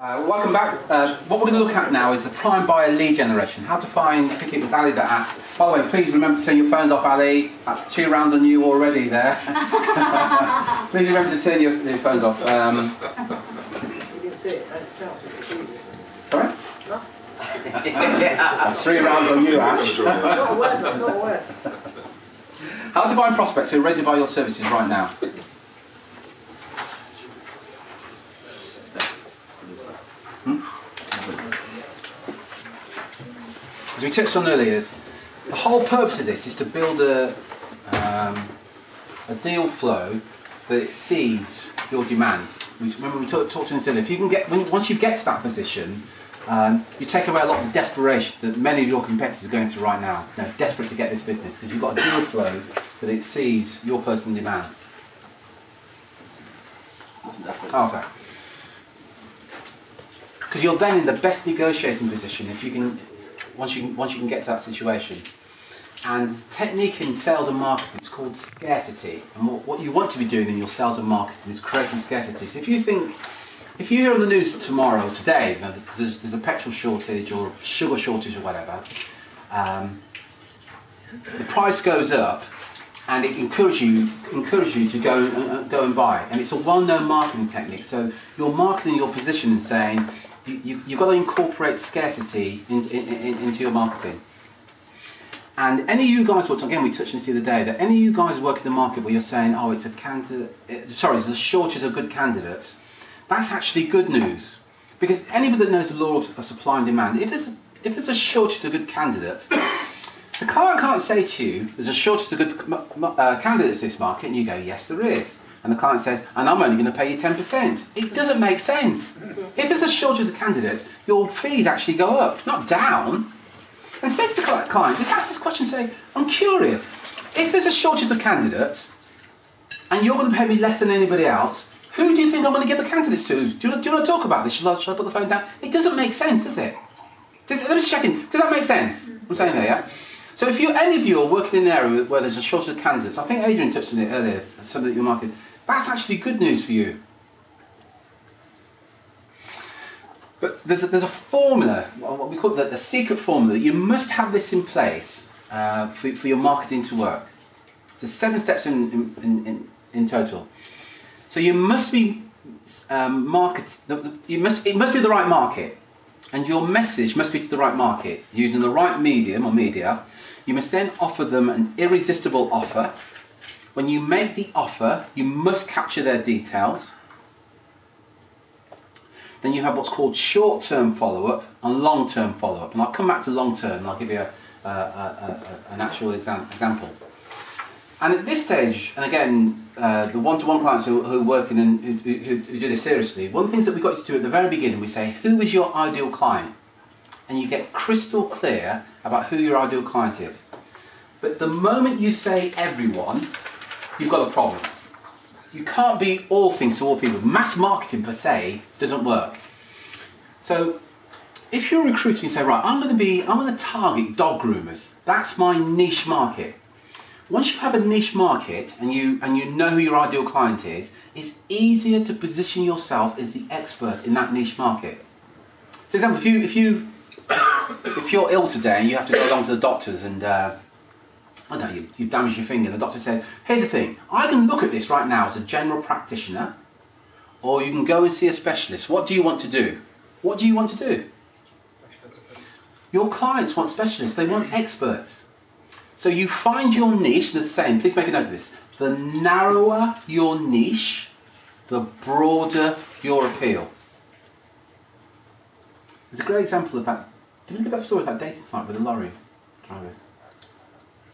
Welcome back. What we're going to look at now is the prime buyer lead generation. How to find, I think it was Ali that asked. By the way, please remember to turn your phones off, Ali. That's 2 rounds on you already there. Please remember to turn your phones off. You can see it, I can't see it. Sorry? No? That's 3 rounds on you, Ash. Not a word, not a word. How to find prospects who are ready to buy your services right now. As we touched on earlier, the whole purpose of this is to build a deal flow that exceeds your demand. Remember we talked to this earlier. If you can get, once you get to that position, you take away a lot of the desperation that many of your competitors are going through right now. They're desperate to get this business because you've got a deal flow that exceeds your personal demand. Okay. Because you're then in the best negotiating position if you can, once you can get to that situation. And the technique in sales and marketing is called scarcity. And what you want to be doing in your sales and marketing is creating scarcity. So if you hear on the news tomorrow, today, there's a petrol shortage or sugar shortage or whatever, the price goes up, and it encourages you to go and buy. And it's a well-known marketing technique. So you're marketing your position and saying you've got to incorporate scarcity into your marketing. And any of you guys, again we touched on this the other day, that any of you guys work in the market where you're saying, oh, there's a shortage of good candidates, that's actually good news. Because anybody that knows the law of supply and demand, if there's a shortage of good candidates, the client can't say to you, there's a shortage of good candidates in this market, and you go, yes there is. And the client says, and I'm only going to pay you 10%. It doesn't make sense. If there's a shortage of candidates, your fees actually go up, not down. And say to the client, just ask this question, say, I'm curious, if there's a shortage of candidates, and you're going to pay me less than anybody else, who do you think I'm going to give the candidates to? Do you want to talk about this? Shall I put the phone down? It doesn't make sense, does it? Let me just check in. Does that make sense? I'm saying there, yeah? So if any of you are working in an area where there's a shortage of candidates, I think Adrian touched on it earlier, something that your market, that's actually good news for you. But there's a formula, what we call the secret formula, that you must have this in place for your marketing to work. There's 7 steps in total. So you must be it must be the right market, and your message must be to the right market using the right medium or media. You must then offer them an irresistible offer. When you make the offer, you must capture their details. Then you have what's called short-term follow-up and long-term follow-up. And I'll come back to long-term and I'll give you an actual example. And at this stage, and again, the one-to-one clients who are working and who do this seriously, one of the things that we got you to do at the very beginning, we say, who is your ideal client? And you get crystal clear about who your ideal client is. But the moment you say everyone, you've got a problem. You can't be all things to all people. Mass marketing per se doesn't work. So if you're recruiting, you say, right, I'm going to target dog groomers. That's my niche market. Once you have a niche market and you know who your ideal client is, it's easier to position yourself as the expert in that niche market. For example, if you're ill today and you have to go along to the doctors and I don't know, you've damaged your finger, and the doctor says, here's the thing, I can look at this right now as a general practitioner, or you can go and see a specialist. What do you want to do? What do you want to do? Your clients want specialists, they want experts. So you find your niche, the same, please make a note of this, the narrower your niche, the broader your appeal. There's a great example of that. Did you look at that story about dating site with the lorry drivers?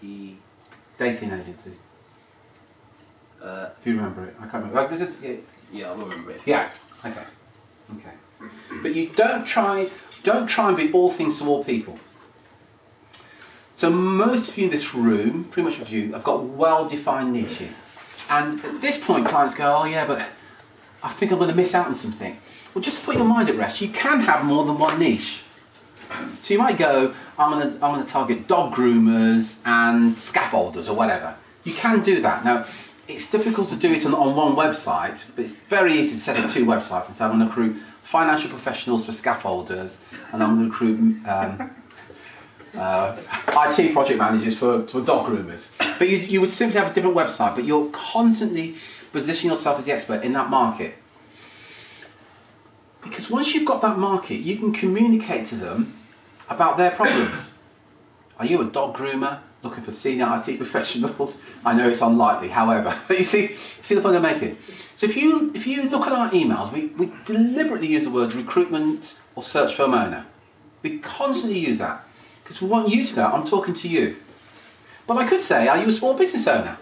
The dating agency. If you remember it, I can't remember. Yeah, I remember it. Yeah. Okay. But you don't try and be all things to all people. So most of you in this room, pretty much of you, have got well-defined niches. And at this point, clients go, oh yeah, but I think I'm going to miss out on something. Well, just to put your mind at rest, you can have more than one niche. So you might go, I'm going to target dog groomers and scaffolders or whatever. You can do that. Now, it's difficult to do it on one website, but it's very easy to set up 2 websites and say I'm going to recruit financial professionals for scaffolders, and I'm going to recruit IT project managers for dog groomers. But you would simply have a different website, but you're constantly positioning yourself as the expert in that market. Because once you've got that market, you can communicate to them about their problems. Are you a dog groomer looking for senior IT professionals? I know it's unlikely, however, but you see the point I'm making. So if you look at our emails, we deliberately use the words recruitment or search firm owner. We constantly use that because we want you to know I'm talking to you. But I could say, are you a small business owner?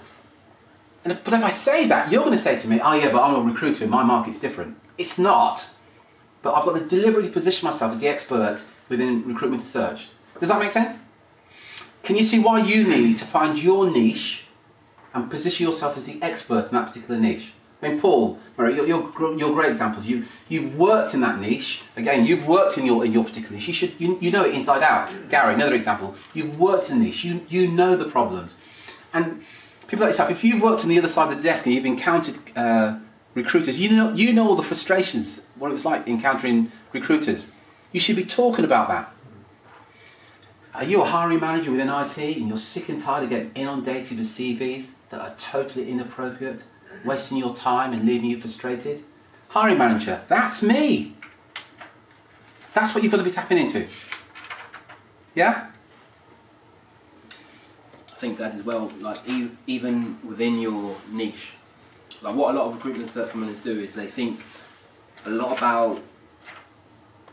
But if I say that, you're going to say to me, oh yeah, but I'm a recruiter, my market's different. It's not. But I've got to deliberately position myself as the expert within recruitment and search. Does that make sense? Can you see why you need to find your niche and position yourself as the expert in that particular niche? I mean, Paul, you're great examples. You've worked in that niche. Again, you've worked in your particular niche. You know it inside out. Gary, another example. You've worked in the niche. You know the problems. And people like yourself, if you've worked on the other side of the desk and you've encountered recruiters, you know all the frustrations, what it was like encountering recruiters. You should be talking about that. Are you a hiring manager within IT and you're sick and tired of getting inundated with CVs that are totally inappropriate, wasting your time and leaving you frustrated? Hiring manager, that's me. That's what you've got to be tapping into. Yeah? I think that as well, like even within your niche, like what a lot of recruitment search firms do is they think a lot about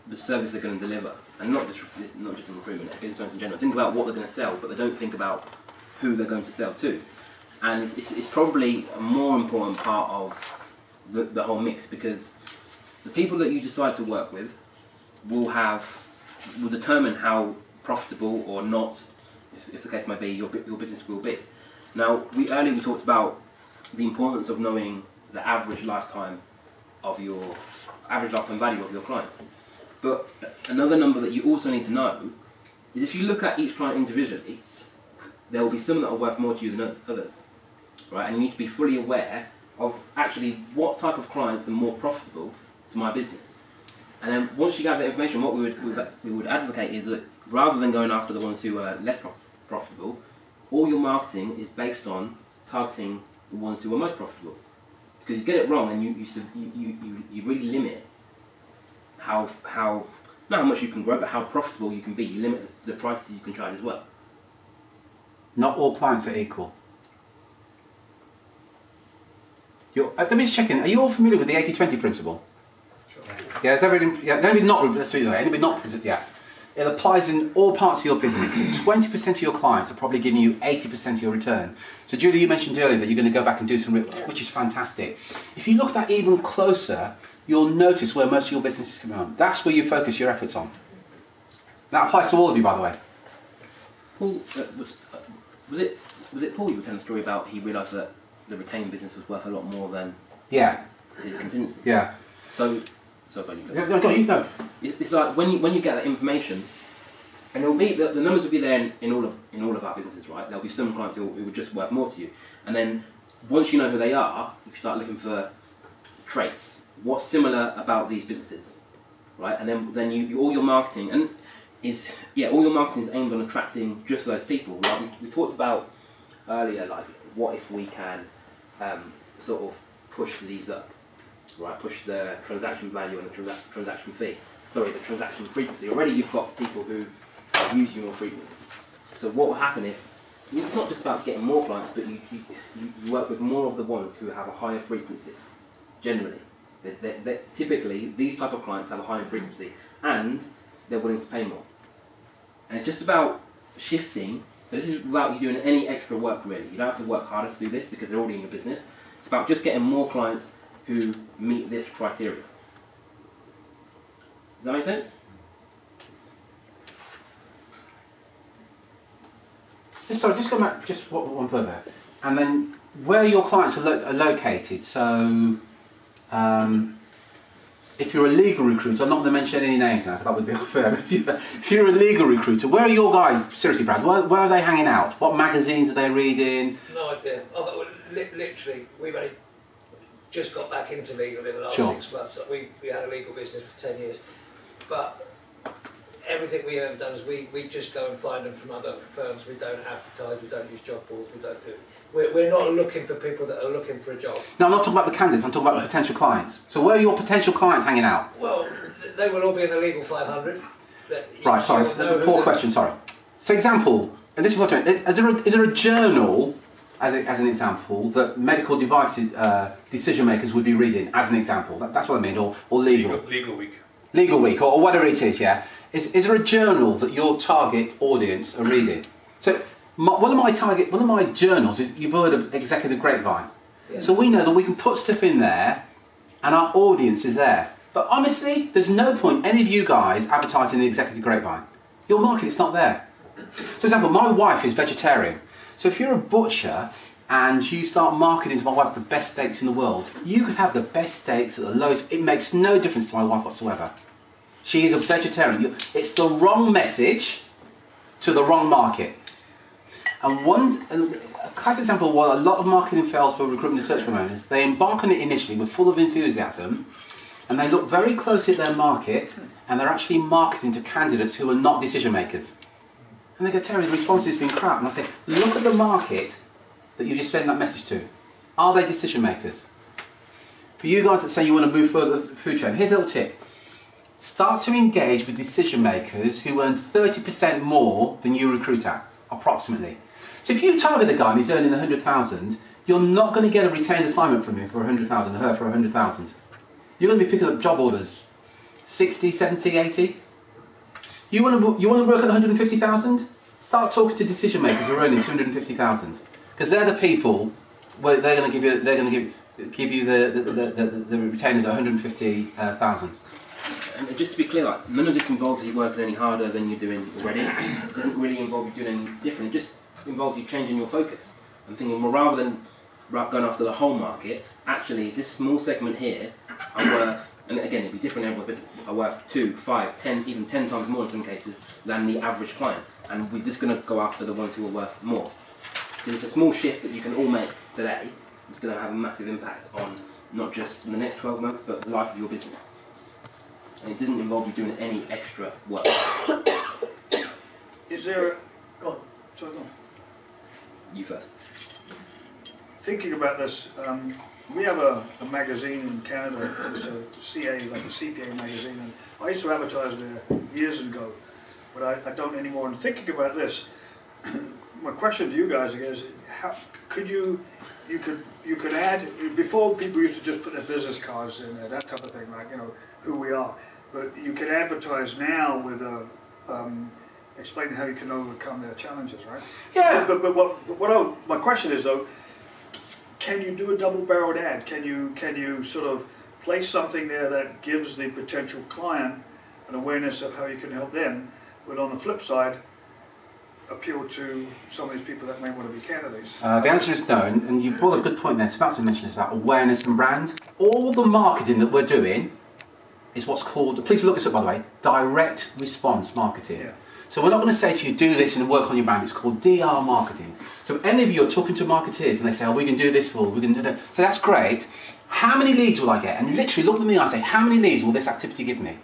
the service they're going to deliver, and not just in recruitment, business owners in general. Think about what they're going to sell, but they don't think about who they're going to sell to. And it's probably a more important part of the whole mix, because the people that you decide to work with will determine how profitable or not, if the case may be, your business will be. Now, we talked about the importance of knowing the average lifetime value of your clients. But another number that you also need to know is if you look at each client individually, there will be some that are worth more to you than others, right? And you need to be fully aware of actually what type of clients are more profitable to my business. And then once you have that information, what we would advocate is that rather than going after the ones who are less profitable, all your marketing is based on targeting the ones who are most profitable. Because you get it wrong and you really limit how not how much you can grow, but how profitable you can be. You limit the prices you can charge as well. Not all clients are equal. Let me just check in. Are you all familiar with the 80-20 principle? Sure. Yeah, anybody not, yeah. It applies in all parts of your business. So 20% of your clients are probably giving you 80% of your return. So Julie, you mentioned earlier that you're going to go back and do some, which is fantastic. If you look at that even closer, you'll notice where most of your business is coming on. That's where you focus your efforts on. That applies to all of you, by the way. Paul, was it Paul you were telling the story about? He realised that the retained business was worth a lot more than his contingency. Yeah. So you go. It's like when you get that information, and it'll be the numbers will be there in all of our businesses, right? There'll be some clients who will just worth more to you, and then once you know who they are, you can start looking for traits. What's similar about these businesses, right? And then you all your marketing is aimed on attracting just those people. Like we talked about earlier, like what if we can sort of push these up, right? Push the transaction value and the transaction fee. Sorry, the transaction frequency. Already you've got people who use you more frequently. So what will happen if it's not just about getting more clients, but you work with more of the ones who have a higher frequency. Generally, they're typically these type of clients have a higher frequency and they're willing to pay more. And it's just about shifting. So this is without you doing any extra work really. You don't have to work harder to do this because they're already in your business. It's about just getting more clients who meet this criteria. Does that make sense? Just go back just one further. And then where your clients are located. So if you're a legal recruiter, I'm not going to mention any names now, that would be unfair. If you're a legal recruiter, where are your guys, seriously Brad, where are they hanging out? What magazines are they reading? No idea. Literally, we've only just got back into legal in the last Sure. 6 months. We had a legal business for 10 years. But everything we have done is we just go and find them from other firms. We don't advertise, we don't use job boards, we don't do it. We're not looking for people that are looking for a job. No, I'm not talking about the candidates, I'm talking about the potential clients. So where are your potential clients hanging out? Well, they will all be in the legal 500. Right, sorry, that's a poor question, sorry. So example, and this is what I'm doing, is there a journal, as an example, that medical device decision makers would be reading, as an example? That's what I mean, or legal. Legal week. Legal week, or whatever it is, yeah? Is there a journal that your target audience are reading? So one of my journals is, you've heard of Executive Grapevine. Yeah. So we know that we can put stuff in there and our audience is there. But honestly, there's no point any of you guys advertising the Executive Grapevine. Your market is not there. So for example, my wife is vegetarian. So if you're a butcher and you start marketing to my wife the best steaks in the world, you could have the best steaks at the lowest. It makes no difference to my wife whatsoever. She is a vegetarian. It's the wrong message to the wrong market. And a classic example of what a lot of marketing fails for recruitment and search firm owners, they embark on it initially with full of enthusiasm, and they look very closely at their market, and they're actually marketing to candidates who are not decision makers. And they go, Terry, the response has been crap. And I say, look at the market that you just sent that message to. Are they decision makers? For you guys that say you want to move further up the food chain, here's a little tip. Start to engage with decision makers who earn 30% more than you recruit at, approximately. So if you target a guy and he's earning 100,000, you're not going to get a retained assignment from him for 100,000, her for 100,000. You're going to be picking up job orders, 60, 70, 80. You want to work at 150,000? Start talking to decision makers who are earning 250,000, because they're the people where they're going to give you the retainers at 150,000. And just to be clear, like, none of this involves you working any harder than you're doing already. It doesn't really involve you doing any different. It just involves you changing your focus and thinking, well, rather than going after the whole market, actually, is this small segment here are worth, and again, it'd be different everywhere, but are worth 2, 5, 10, even 10 times more in some cases than the average client. And we're just going to go after the ones who are worth more. Because it's a small shift that you can all make today. It's going to have a massive impact on not just the next 12 months, but the life of your business. And it doesn't involve you doing any extra work. Is there? Go on. Sorry, go on. You first. Thinking about this, we have a magazine in Canada. It's a CA, like a CPA magazine, and I used to advertise there years ago, but I don't anymore. And thinking about this, my question to you guys is, how could you could add, before people used to just put their business cards in there, that type of thing, like, who we are, but you could advertise now with a explaining how you can overcome their challenges, right? Yeah. But my question is though, can you do a double-barreled ad? Can you sort of place something there that gives the potential client an awareness of how you can help them, but on the flip side, appeal to some of these people that may want to be candidates? The answer is no, and you brought a good point there. Sebastian mentioned this about awareness and brand. All the marketing that we're doing is what's called, please look this up by the way, direct response marketing. Yeah. So we're not going to say to you, do this and work on your brand. It's called DR marketing. So if any of you are talking to marketeers and they say, oh, we can do this for, we can do that. So that's great. How many leads will I get? And literally look at me and I say, how many leads will this activity give me?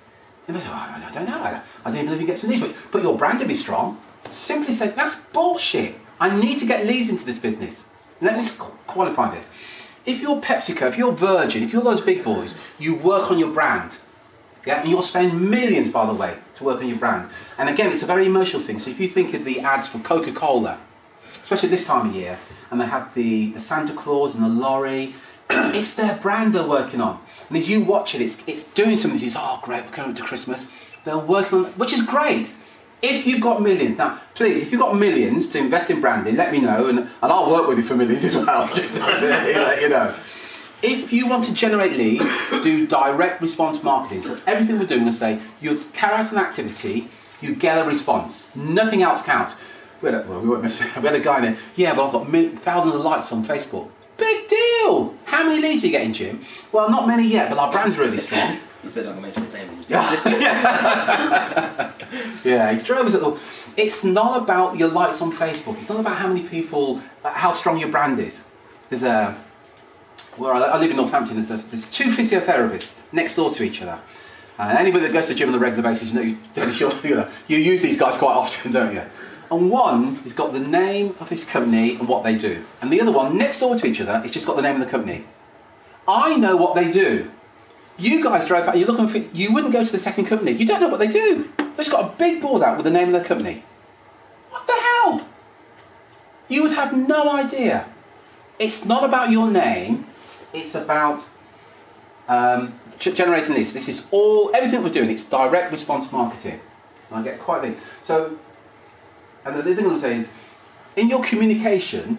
And they go, oh, I don't know. I don't even believe you get some leads. But your brand will be strong. Simply say, that's bullshit. I need to get leads into this business. Let me just qualify this. If you're PepsiCo, if you're Virgin, if you're those big boys, you work on your brand. Yeah, and you'll spend millions, by the way, to work on your brand. And again, it's a very emotional thing. So if you think of the ads for Coca-Cola, especially this time of year, and they have the Santa Claus and the lorry, it's their brand they're working on. And as you watch it, it's doing something. You say, oh, great, we're coming up to Christmas. They're working on it, which is great. If you've got millions, now please, if you've got millions to invest in branding, let me know, and I'll work with you for millions as well. Just to let you know. If you want to generate leads, do direct response marketing. So everything we're doing is say, you carry out an activity, you get a response. Nothing else counts. We had a guy there, yeah, but I've got thousands of likes on Facebook. Big deal! How many leads are you getting, Jim? Well, not many yet, but our brand's really strong. You said I'm going to mention his name. Yeah, he drove us at the... It's not about your likes on Facebook. It's not about how many people, how strong your brand is. There's where I live in Northampton, there's 2 physiotherapists next door to each other. And anybody that goes to the gym on a regular basis, you use these guys quite often, don't you? And one has got the name of his company and what they do. And the other one, next door to each other, has just got the name of the company. I know what they do. You guys drive out, you're looking for, you wouldn't go to the second company. You don't know what they do. They've just got a big board out with the name of their company. What the hell? You would have no idea. It's not about your name, it's about generating leads. This is all, everything we're doing, it's direct response marketing. And I get quite big. So, and the thing I'm going to say is, in your communication,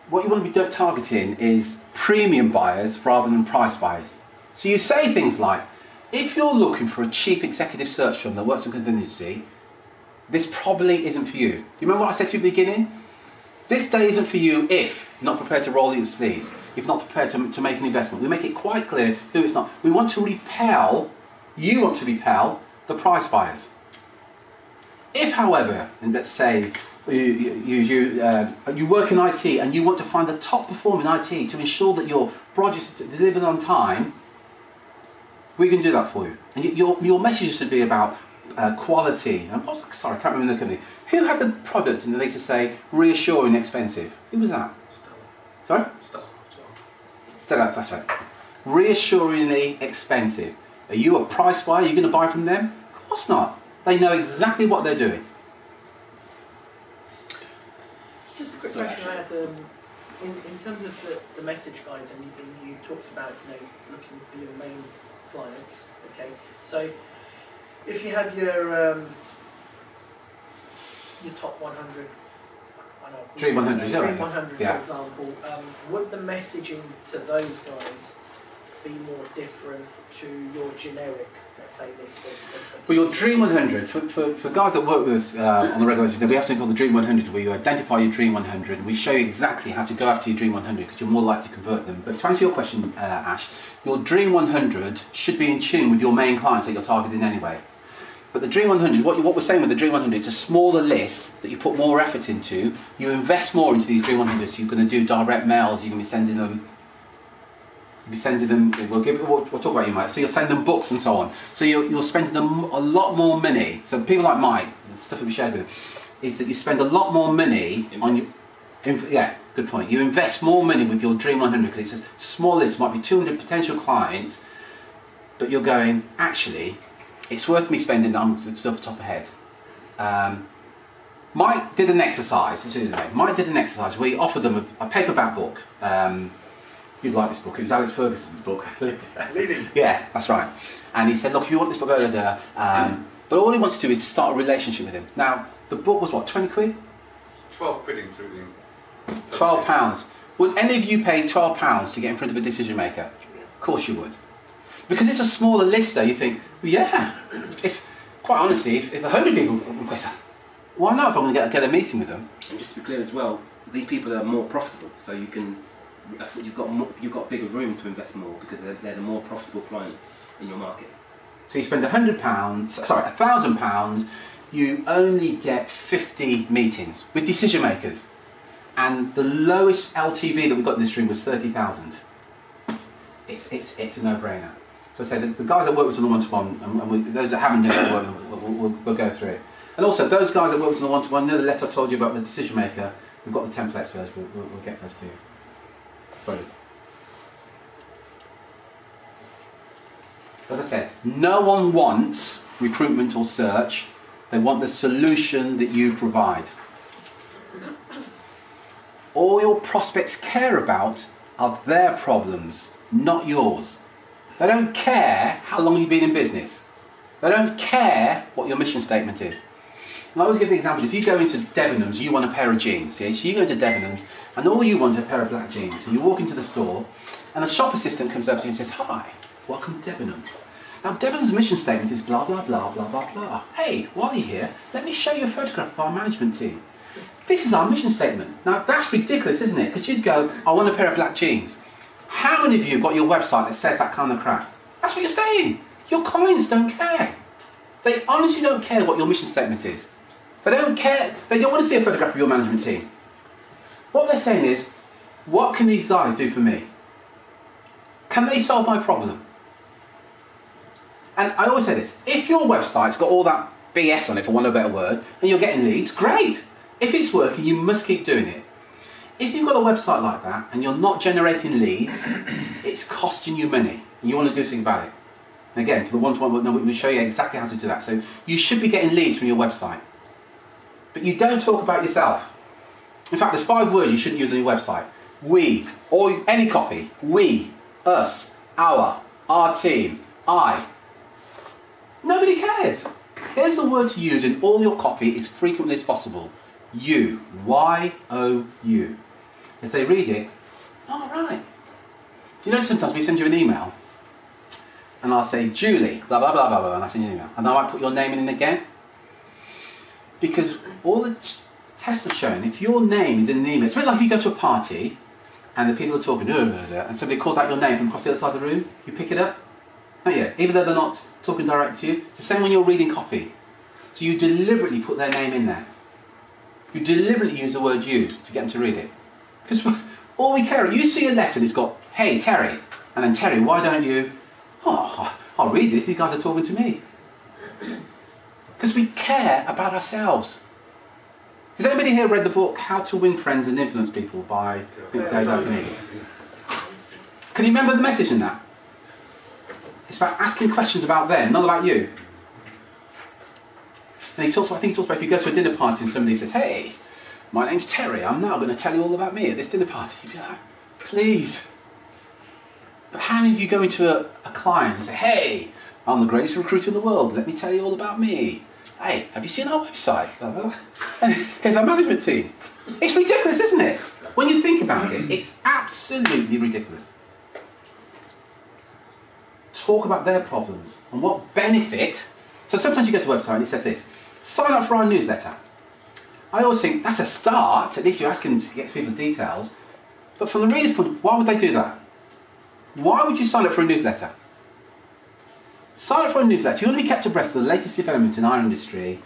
what you want to be targeting is premium buyers rather than price buyers. So you say things like, if you're looking for a cheap executive search firm that works on contingency, this probably isn't for you. Do you remember what I said to you at the beginning? This day isn't for you if you're not prepared to roll your sleeves, if not prepared to make an investment. We make it quite clear who it's not. We want to repel, you want to repel the price buyers. If, however, and let's say you work in IT and you want to find the top performer in IT to ensure that your project is delivered on time, we can do that for you. And your message should be about quality. Sorry, I can't remember the company. Who had the product and they used to say reassuring expensive? Who was that? Sorry? Stella, that's right. Reassuringly expensive. Are you a price buyer? Are you going to buy from them? Of course not. They know exactly what they're doing. Just a quick question I had. In terms of the message, guys, and you talked about looking for your main clients. Okay, so if you had your top 100, I know, Dream 100, Dream 100, yeah. For example, would the messaging to those guys be more different to your generic, let's say, list of For your Dream 100, for guys that work with us on the regular basis, we have something called the Dream 100, where you identify your Dream 100 and we show you exactly how to go after your Dream 100 because you're more likely to convert them. But to answer your question, Ash, your Dream 100 should be in tune with your main clients that you're targeting anyway. But the Dream 100, what we're saying with the Dream 100, it's a smaller list that you put more effort into. You invest more into these Dream 100s. So you're going to do direct mails. You're going to be sending them. We'll talk about you, Mike. So you'll send them books and so on. So you're spending them a lot more money. So people like Mike, the stuff that we shared with him, is that you spend a lot more money on your. Yeah, good point. You invest more money with your Dream 100 because it's a small list. It might be 200 potential clients, but you're going actually. It's worth me spending on stuff off the top of head. Mike did an exercise. Mike did an exercise where he offered them a paperback book. You'd like this book. It was Alex Ferguson's book. Leading. Yeah, that's right. And he said, look, if you want this book, but all he wants to do is to start a relationship with him. Now, the book was what, 20 quid? 12 quid including. £12. Would any of you pay £12 to get in front of a decision maker? Of course you would. Because it's a smaller list though, you think, well, yeah, quite honestly, if 100 people request that, why not if I'm going to get a meeting with them? And just to be clear as well, these people are more profitable, so you've got bigger room to invest more because they're the more profitable clients in your market. So you spend £1,000, you only get 50 meetings with decision makers. And the lowest LTV that we got in this room was 30,000. It's a no-brainer. So I say the guys that work with us on the one-to-one, and those that haven't done it, we'll go through it. And also those guys that work with us on the one-to-one, know the letter I told you about the decision maker, we've got the templates for those, we'll get those to you. Sorry. As I said, no one wants recruitment or search, they want the solution that you provide. All your prospects care about are their problems, not yours. They don't care how long you've been in business. They don't care what your mission statement is. And I always give the example, if you go into Debenhams, you want a pair of jeans. Yeah? So you go to Debenhams and all you want is a pair of black jeans. And you walk into the store and a shop assistant comes up to you and says, hi, welcome to Debenhams. Now Debenhams' mission statement is blah, blah, blah, blah, blah, blah. Hey, while you're here, let me show you a photograph of our management team. This is our mission statement. Now that's ridiculous, isn't it? Because you'd go, I want a pair of black jeans. How many of you have got your website that says that kind of crap? That's what you're saying. Your clients don't care. They honestly don't care what your mission statement is. They don't care. They don't want to see a photograph of your management team. What they're saying is, what can these guys do for me? Can they solve my problem? And I always say this, if your website's got all that BS on it, for want of a better word, and you're getting leads, great. If it's working, you must keep doing it. If you've got a website like that and you're not generating leads, it's costing you money, and you want to do something about it. And again, for the one-to-one, we'll show you exactly how to do that. So you should be getting leads from your website. But you don't talk about yourself. In fact, there's 5 words you shouldn't use on your website. We, or any copy. We, us, our team, I. Nobody cares. Here's the word to use in all your copy as frequently as possible. You. Y-O-U. As they read it, all right. Do you know sometimes we send you an email and I'll say, Julie, blah, blah, blah, blah, blah, and I send you an email. And I might put your name in again. Because all the tests have shown, if your name is in an email, it's a bit like if you go to a party and the people are talking, and somebody calls out your name from across the other side of the room, you pick it up. Oh yeah, even though they're not talking direct to you. It's the same when you're reading copy. So you deliberately put their name in there. You deliberately use the word you to get them to read it. Because all we care, you see a letter and it's got, hey Terry, and then Terry, why don't you? Oh, I'll read this, these guys are talking to me. Because we care about ourselves. Has anybody here read the book How to Win Friends and Influence People by Dave O'Connor? Can you remember the message in that? It's about asking questions about them, not about you. And I think he talks about if you go to a dinner party and somebody says, hey, my name's Terry, I'm now going to tell you all about me at this dinner party. You'd be like, please. But how many of you go into a client and say, hey, I'm the greatest recruiter in the world, let me tell you all about me. Hey, have you seen our website? And here's our management team. It's ridiculous, isn't it? When you think about it, it's absolutely ridiculous. Talk about their problems and what benefit. So sometimes you go to a website and it says this, sign up for our newsletter. I always think that's a start, at least you're asking to get people's details. But from the reader's point, why would they do that? Why would you sign up for a newsletter? Sign up for a newsletter. You want to be kept abreast of the latest developments in our industry,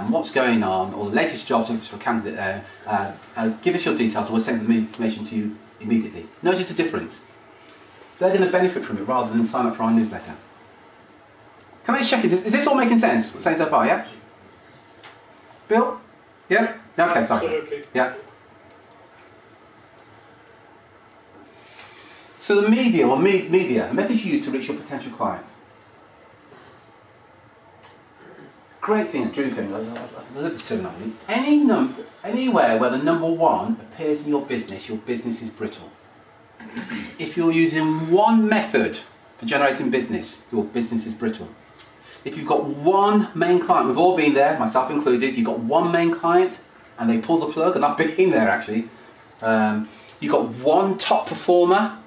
what's going on, or the latest jobs for a candidate there. Give us your details and we'll send the information to you immediately. Notice the difference. They're going to benefit from it rather than sign up for our newsletter. Can I just check it? Is this all making sense? What we're saying so far, yeah? Bill? Yeah? Okay, sorry. Absolutely. Yeah. So the media, the methods you use to reach your potential clients. Great thing at Drew, I love this terminology. Anywhere where the number 1 appears in your business is brittle. If you're using one method for generating business, your business is brittle. If you've got one main client, we've all been there, myself included, you've got one main client and they pull the plug, and I've been there actually. You've got one top performer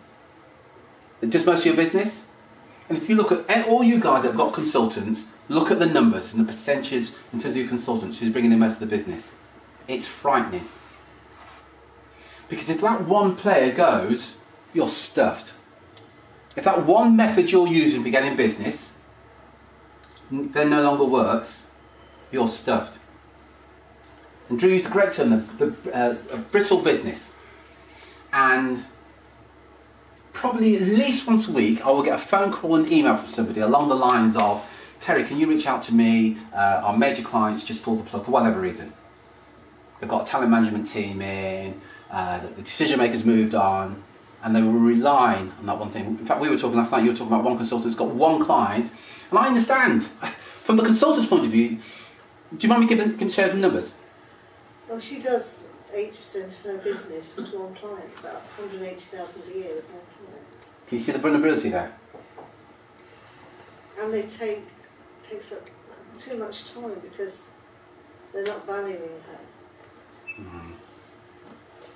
that does most of your business. And if you look at all you guys that have got consultants, look at the numbers and the percentages in terms of your consultants who's bringing in most of the business. It's frightening. Because if that one player goes, you're stuffed. If that one method you're using for getting business then no longer works, you're stuffed. And Drew used a great term, a brittle business. And probably at least once a week I will get a phone call and email from somebody along the lines of, Terry, can you reach out to me? Our major clients just pulled the plug for whatever reason. They've got a talent management team in, the decision makers moved on, and they were relying on that one thing. In fact, we were talking last night, you were talking about one consultant who's got one client, and I understand. From the consultant's point of view, do you mind me giving share some numbers? Well, she does 80% of her business with one client, about 180,000 a year with one client. Can you see the vulnerability there? And they takes up too much time because they're not valuing her. Mm.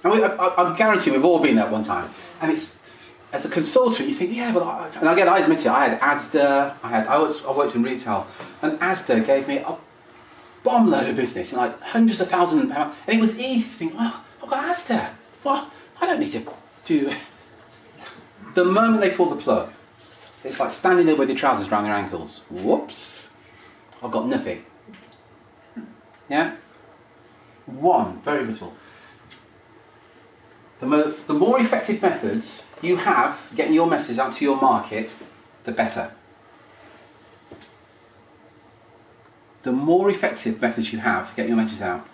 And I guarantee we've all been there at one time. And it's, as a consultant, you think, yeah, but and again, I admit it, I had Asda, I worked in retail, and Asda gave me a bomb load of business, like hundreds of thousands of pounds, and it was easy to think, oh, I've got Asda, what? I don't need to do. The moment they pull the plug, it's like standing there with your trousers around your ankles. Whoops, I've got nothing. Yeah? One, very little. The more effective methods you have getting your message out to your market, the better. The more effective methods you have, getting your message out.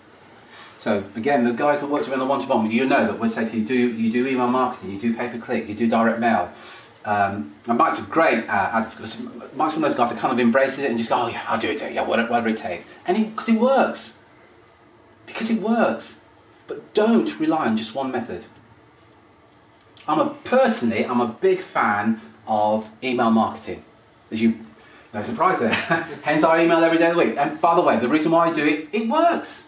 So again, the guys that worked around the one-to-one, you know that we'll say to you, you do email marketing, you do pay-per-click, you do direct mail. And Mike's a great, Mike's one of those guys that kind of embraces it and just go, oh yeah, I'll do it, yeah, whatever it takes. And because it works. Because it works. But don't rely on just one method. I'm a big fan of email marketing. As you, no surprise there. Hence I email every day of the week. And by the way, the reason why I do it, it works.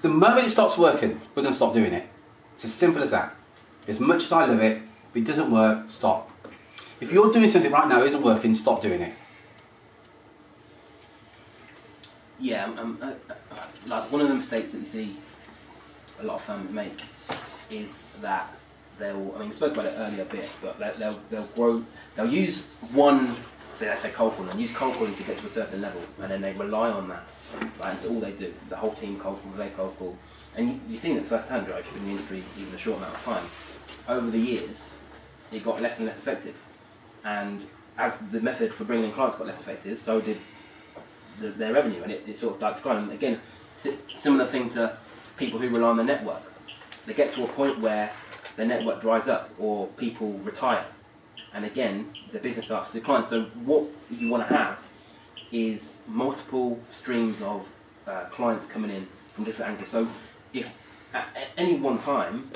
The moment it stops working, we're going to stop doing it. It's as simple as that. As much as I love it, if it doesn't work, stop. If you're doing something right now that isn't working, stop doing it. Yeah, like one of the mistakes that you see a lot of firms make is that they'll, I mean we spoke about it earlier a bit, but they'll use one, let's say cold calling, and use cold calling to get to a certain level, and then they rely on that. Right, it's all they do. The whole team cold call, they cold call. And you've seen it firsthand, right, in the industry, even a short amount of time. Over the years, it got less and less effective. And as the method for bringing in clients got less effective, so did their revenue, and it sort of started declining. Again, similar thing to people who rely on the network. They get to a point where their network dries up, or people retire. And again, the business starts to decline. So what you want to have is multiple streams of clients coming in from different angles. So if at any one time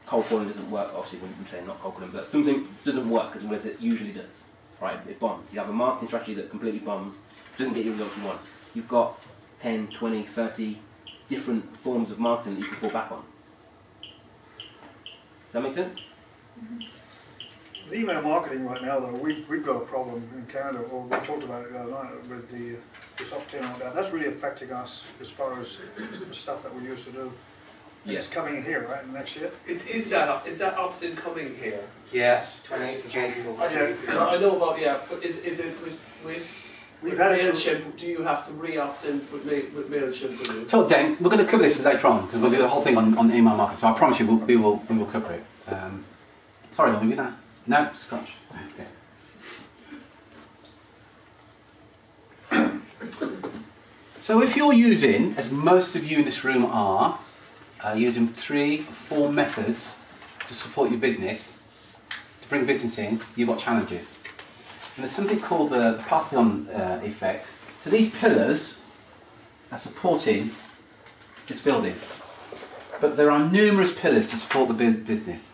cold calling doesn't work, obviously when you say not cold calling, but something doesn't work as well as it usually does, right? It bombs. You have a marketing strategy that completely bombs, doesn't get you the results you want. You've got 10, 20, 30 different forms of marketing that you can fall back on. Does that make sense? Mm-hmm. The email marketing right now, though, we've got a problem in Canada, or we talked about it the other night with this opt-in and all that. That's really affecting us as far as the stuff that we used to do. And it's coming here, right, next year? Is that opt-in coming here? Yes, 28th of April. Yeah. I know about, but is it with MailChimp, do you have to re-opt in with MailChimp? So Dan, we're going to cover this later on, because we'll do the whole thing on email marketing, so I promise you we will cover it. Sorry, Don, maybe not. No, scratch. Okay. So if you're using, as most of you in this room are, using 3 or 4 methods to support your business, to bring business in, you've got challenges. And there's something called the Papillon effect. So these pillars are supporting this building. But there are numerous pillars to support the business.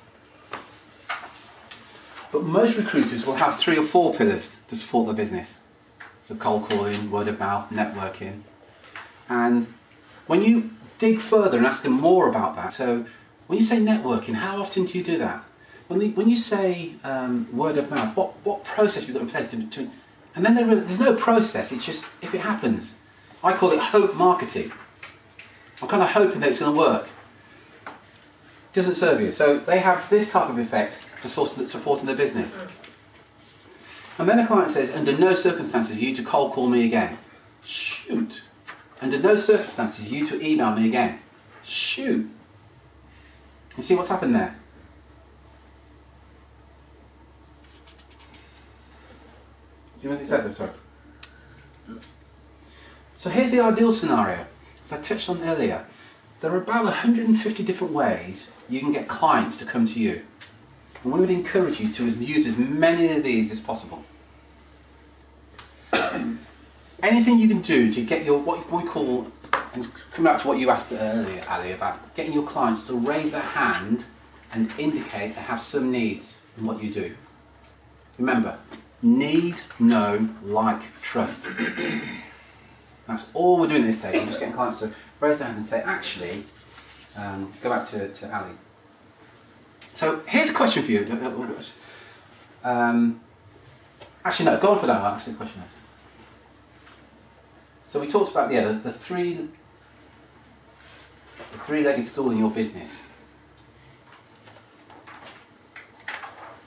But most recruiters will have 3 or 4 pillars to support their business. So cold calling, word of mouth, networking. And when you dig further and ask them more about that, so when you say networking, how often do you do that? When you say word of mouth, what process have you got in place to and then there's no process, it's just if it happens. I call it hope marketing. I'm kind of hoping that it's going to work. It doesn't serve you. So they have this type of effect for supporting their business. And then a client says, under no circumstances are you to cold call me again. Shoot. Under no circumstances are you to email me again. Shoot. You see what's happened there? Do you remember this letter? Sorry. So here's the ideal scenario. As I touched on earlier, there are about 150 different ways you can get clients to come to you. And we would encourage you to use as many of these as possible. Anything you can do to get your, what we call, and coming back to what you asked earlier, Ali, about getting your clients to raise their hand and indicate they have some needs in what you do. Remember, need, know, like, trust. That's all we're doing at this stage. I'm just getting clients to raise their hand and say, actually, go back to Ali. So here's a question for you. Actually, no, go on for that. I'll ask you the question. So we talked about the three-legged stool in your business.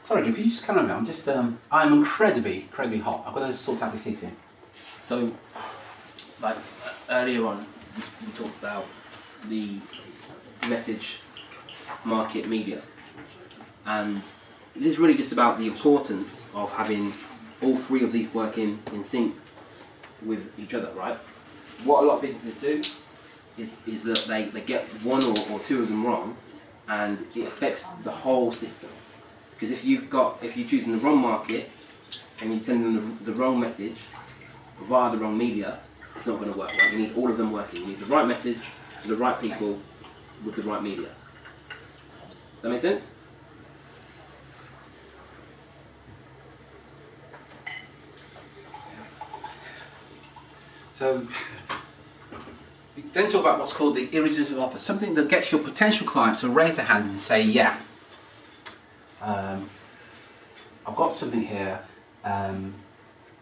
Sorry, Drew, could you just carry on? I'm just, I'm incredibly hot. I've got to sort out this heating. So, like earlier on, we talked about the message market media. And this is really just about the importance of having all three of these working in sync with each other, right? What a lot of businesses do is that they get one or two of them wrong, and it affects the whole system. Because if you're choosing the wrong market and you're sending them the wrong message via the wrong media, it's not going to work, right? You need all of them working. You need the right message to the right people with the right media. Does that make sense? So we then talk about what's called the irresistible offer, something that gets your potential client to raise their hand and say, yeah, I've got something here,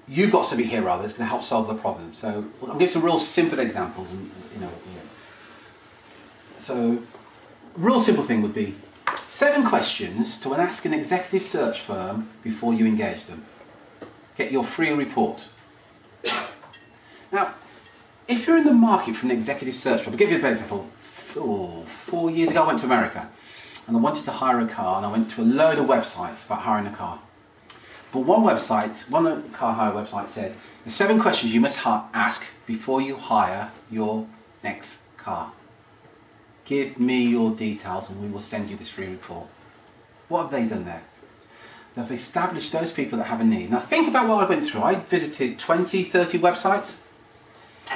you've got something here rather, that's going to help solve the problem. So I'm going to give some real simple examples. And, So real simple thing would be 7 questions to ask an executive search firm before you engage them. Get your free report. Now, if you're in the market for an executive search firm, I'll give you a example. 4 years ago I went to America and I wanted to hire a car, and I went to a load of websites about hiring a car. But one car hire website said, the 7 questions you must ask before you hire your next car. Give me your details and we will send you this free report. What have they done there? They've established those people that have a need. Now think about what I went through. I visited 20, 30 websites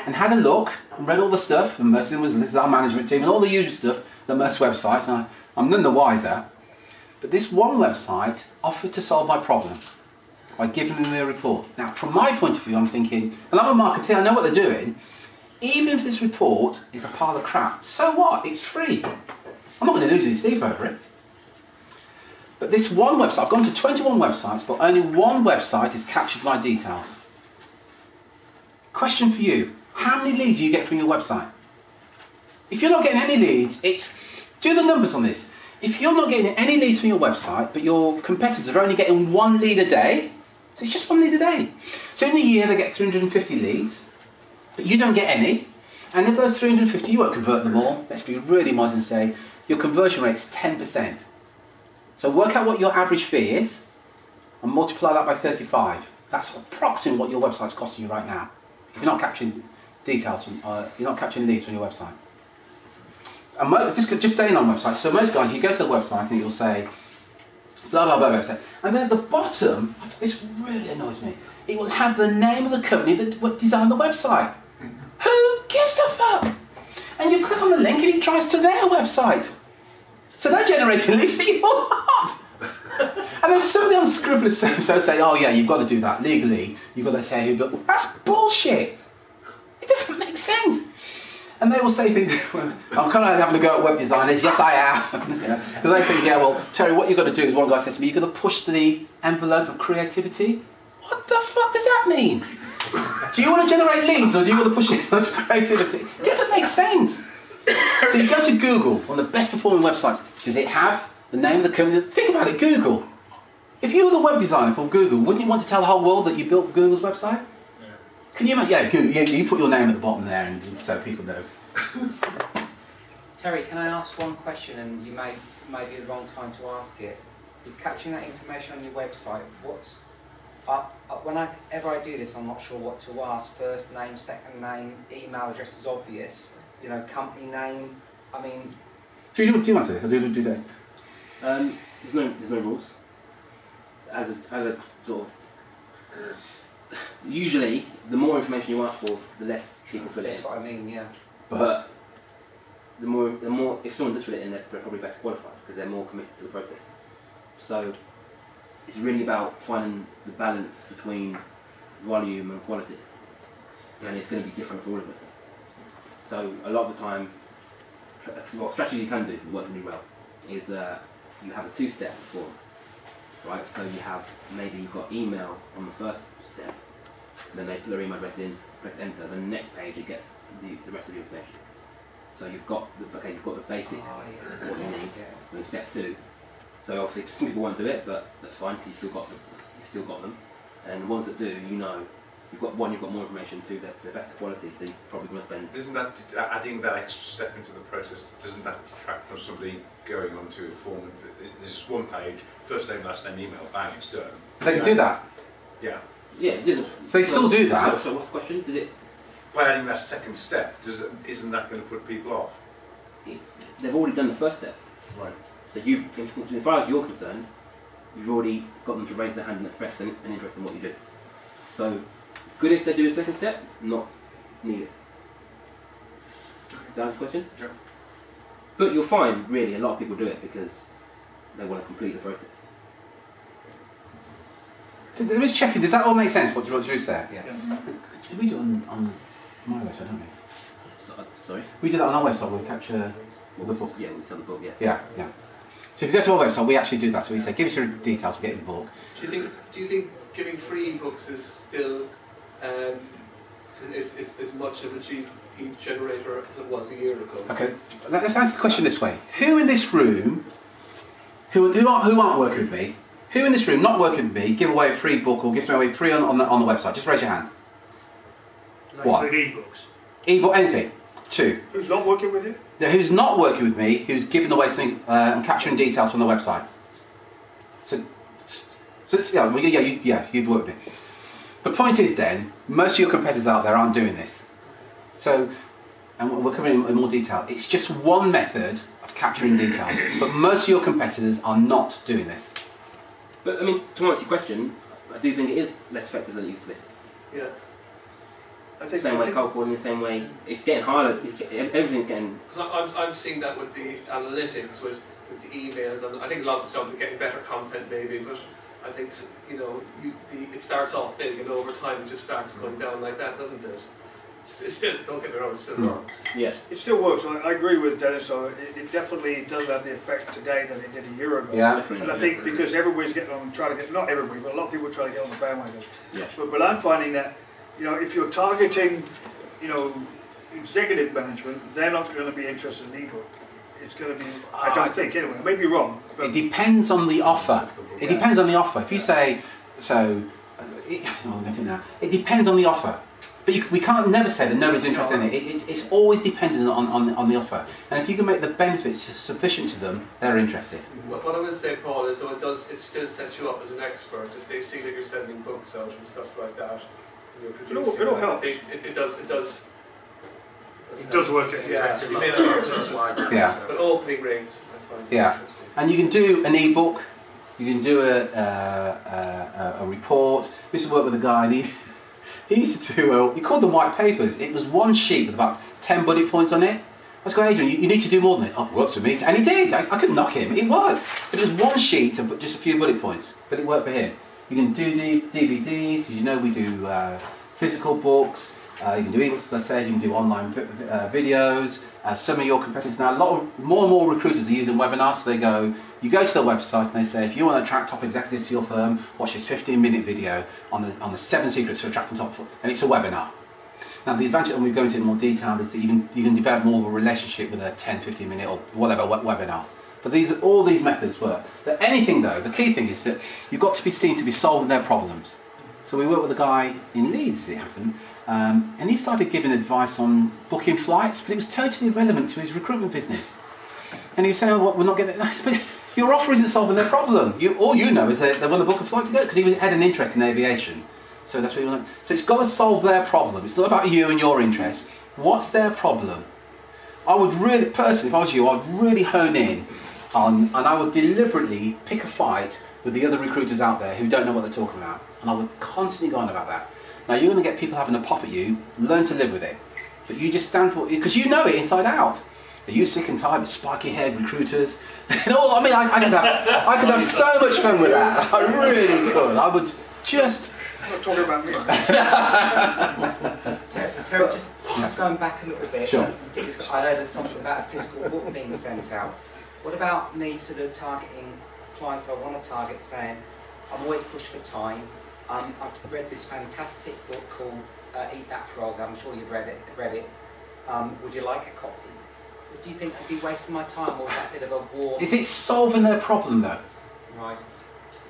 and had a look and read all the stuff, and most of them was, this is our management team and all the usual stuff that most websites, and I'm none the wiser. But this one website offered to solve my problem by giving me a report. Now from my point of view, I'm thinking, and I'm a marketer, I know what they're doing. Even if this report is a pile of crap, so what? It's free. I'm not going to lose any sleep over it. But this one website, I've gone to 21 websites, but only one website has captured my details. Question for you, how many leads do you get from your website? If you're not getting any leads, do the numbers on this. If you're not getting any leads from your website, but your competitors are only getting 1 lead a day, so it's just 1 lead a day. So in a year they get 350 leads, but you don't get any. And if those 350, you won't convert them all. Let's be really wise and say your conversion rate is 10%. So work out what your average fee is and multiply that by 35. That's approximately what your website's costing you right now. If you're not capturing details from, you're not capturing leads from your website. And just staying on websites. So most guys, you go to the website and you'll say, blah blah blah website, and then at the bottom, this really annoys me. It will have the name of the company that designed the website. Who gives a fuck? And you click on the link and it drives to their website. So they're generating leads, but you're not. And then somebody else scrupulous so say, oh yeah, you've got to do that legally. You've got to say who, but that's bullshit. It doesn't make sense. And they will say things, I'm kind of having a go at web designers. Yes, I am. And they think, yeah, well, Terry, what you've got to do is, one guy said to me, you've got to push the envelope of creativity. What the fuck does that mean? Do you want to generate leads or do you want to push it as creativity? It doesn't make sense. So you go to Google, one of the best performing websites. Does it have the name of the company? Think about it, Google. If you were the web designer for Google, wouldn't you want to tell the whole world that you built Google's website? Yeah. Can you imagine? Yeah, Google, you put your name at the bottom there and so people know. Terry, can I ask one question, and you may be the wrong time to ask it. You're capturing that information on your website. Whenever I do this, I'm not sure what to ask. First name, second name, email address is obvious. You know, company name. I mean. Do you want to say this? Or do that? There's no rules. As a sort of. Usually, the more information you ask for, the less people fill it in. That's what I mean. Yeah. But the more, if someone does fill it in, they're probably better qualified because they're more committed to the process. So it's really about finding the balance between volume and quality, and it's going to be different for all of us. So a lot of the time, what strategy you can do, that works really well, is you have a 2-step form, right? So you've got email on the first step, then they put their email address in, press enter, then the next page it gets the rest of the information. So you've got the basic what you need in step 2. So obviously some people won't do it, but that's fine because you've still got them. And the ones that do, you know you've got more information, two, they're better quality, so you're probably going to spend. Isn't that adding that extra step into the process? Doesn't that detract from somebody going onto a form? This is one page, first name, last name, email, bang, it's done. They can do that. Yeah. Yeah, it doesn't. So they still do that. So what's the question? Does it? By adding that second step, isn't that going to put people off? They've already done the first step. Right. So as far as you're concerned, you've already got them to raise their hand and express an interest in what you do. So, good if they do a second step, not needed. Does that answer the question? Sure. But you'll find, really, a lot of people do it because they want to complete the process. I'm just checking, does that all make sense, what Drew there? Yeah. We do it on my website, don't we? Sorry? We do that on our website, we capture the book. Yeah, we sell the book, yeah. Yeah, yeah. So if you go to our website, we actually do that. So we say, give us your details, we'll get you the book. Do you think giving free books is still is much of a GP generator as it was a year ago? Okay, let's answer the question this way. Who in this room, who aren't working with me, who in this room not working with me, give away a free book or gives away free on the website? Just raise your hand. One. e-books. Ebook, anything. Two. Who's not working with you? Now, who's not working with me, who's giving away something and capturing details from the website? So you've worked with me. The point is then, most of your competitors out there aren't doing this. So, and we're covering it in more detail, it's just one method of capturing details, but most of your competitors are not doing this. But, I mean, to answer your question, I do think it is less effective than it used to be. Yeah. The same way cold calling, the same way, it's getting harder, everything's getting... Because I'm seeing that with the analytics, with the emails, and I think a lot of the stuff is getting better content maybe, but I think, you know, it starts off big and over time it just starts going down like that, doesn't it? It's still, don't get me wrong, it still works. Yeah. It still works. I agree with Dennis. So it definitely does have the effect today that it did a year ago. Yeah. Definitely. And I think because everybody's getting on, trying to get, not everybody, but a lot of people are trying to get on the bandwagon. Yeah. But I'm finding that, you know, if you're targeting, you know, executive management, they're not going to be interested in ebook. It's going to be, I don't think anyway, I may be wrong. But It depends on the offer. It depends on the offer. If you say, it depends on the offer. But we can't never say that nobody's interested in it. It's always dependent on the offer. And if you can make the benefits sufficient to them, they're interested. What I will say, Paul, is though it still sets you up as an expert if they see that you're sending books out and stuff like that. You're producing. It all helps. It does. It does work. Yeah. You may not Yeah. But opening rates, I find interesting. And you can do an ebook. You can do a report. We used to work with a guy. And he used to do, he called them white papers. It was one sheet with about 10 bullet points on it. I was going, Adrian, you need to do more than it. Oh, it works for me. And he did. I couldn't knock him. It worked. But it was one sheet and just a few bullet points. But it worked for him. You can do DVDs. As you know, we do physical books. You can do ebooks, as I said. You can do online videos. Some of your competitors now, more and more recruiters are using webinars. So they go, you go to their website and they say, if you want to attract top executives to your firm, watch this 15-minute video on the 7 secrets for attracting top, and it's a webinar. Now the advantage, and we go into it in more detail, is that you can develop more of a relationship with a 10, 15-minute or whatever webinar. But all these methods work. But anything though, the key thing is that you've got to be seen to be solving their problems. So we worked with a guy in Leeds, it happened, and he started giving advice on booking flights, but it was totally irrelevant to his recruitment business. And he was saying, we're not getting that. But your offer isn't solving their problem. All you know is that they want to book a flight to go, because he had an interest in aviation. So that's what you want. So it's got to solve their problem. It's not about you and your interest. What's their problem? I would really, personally, if I was you, I'd really hone in on, and I would deliberately pick a fight with the other recruiters out there who don't know what they're talking about. And I would constantly go on about that. Now you're going to get people having a pop at you, learn to live with it. But you just stand for it, because you know it inside out. Are you sick and tired of spiky haired recruiters? I mean, I could have so much fun with that. I really could. I would just... I'm not talking about me. Terry, just going back a little bit, Sure. Because I heard something about a physical book being sent out. What about me sort of targeting clients I want to target, saying, I'm always pushed for time. I've read this fantastic book called Eat That Frog. I'm sure you've read it. Would you like a copy? Do you think I'd be wasting my time, or is that a bit of a war? Is it solving their problem though? Right.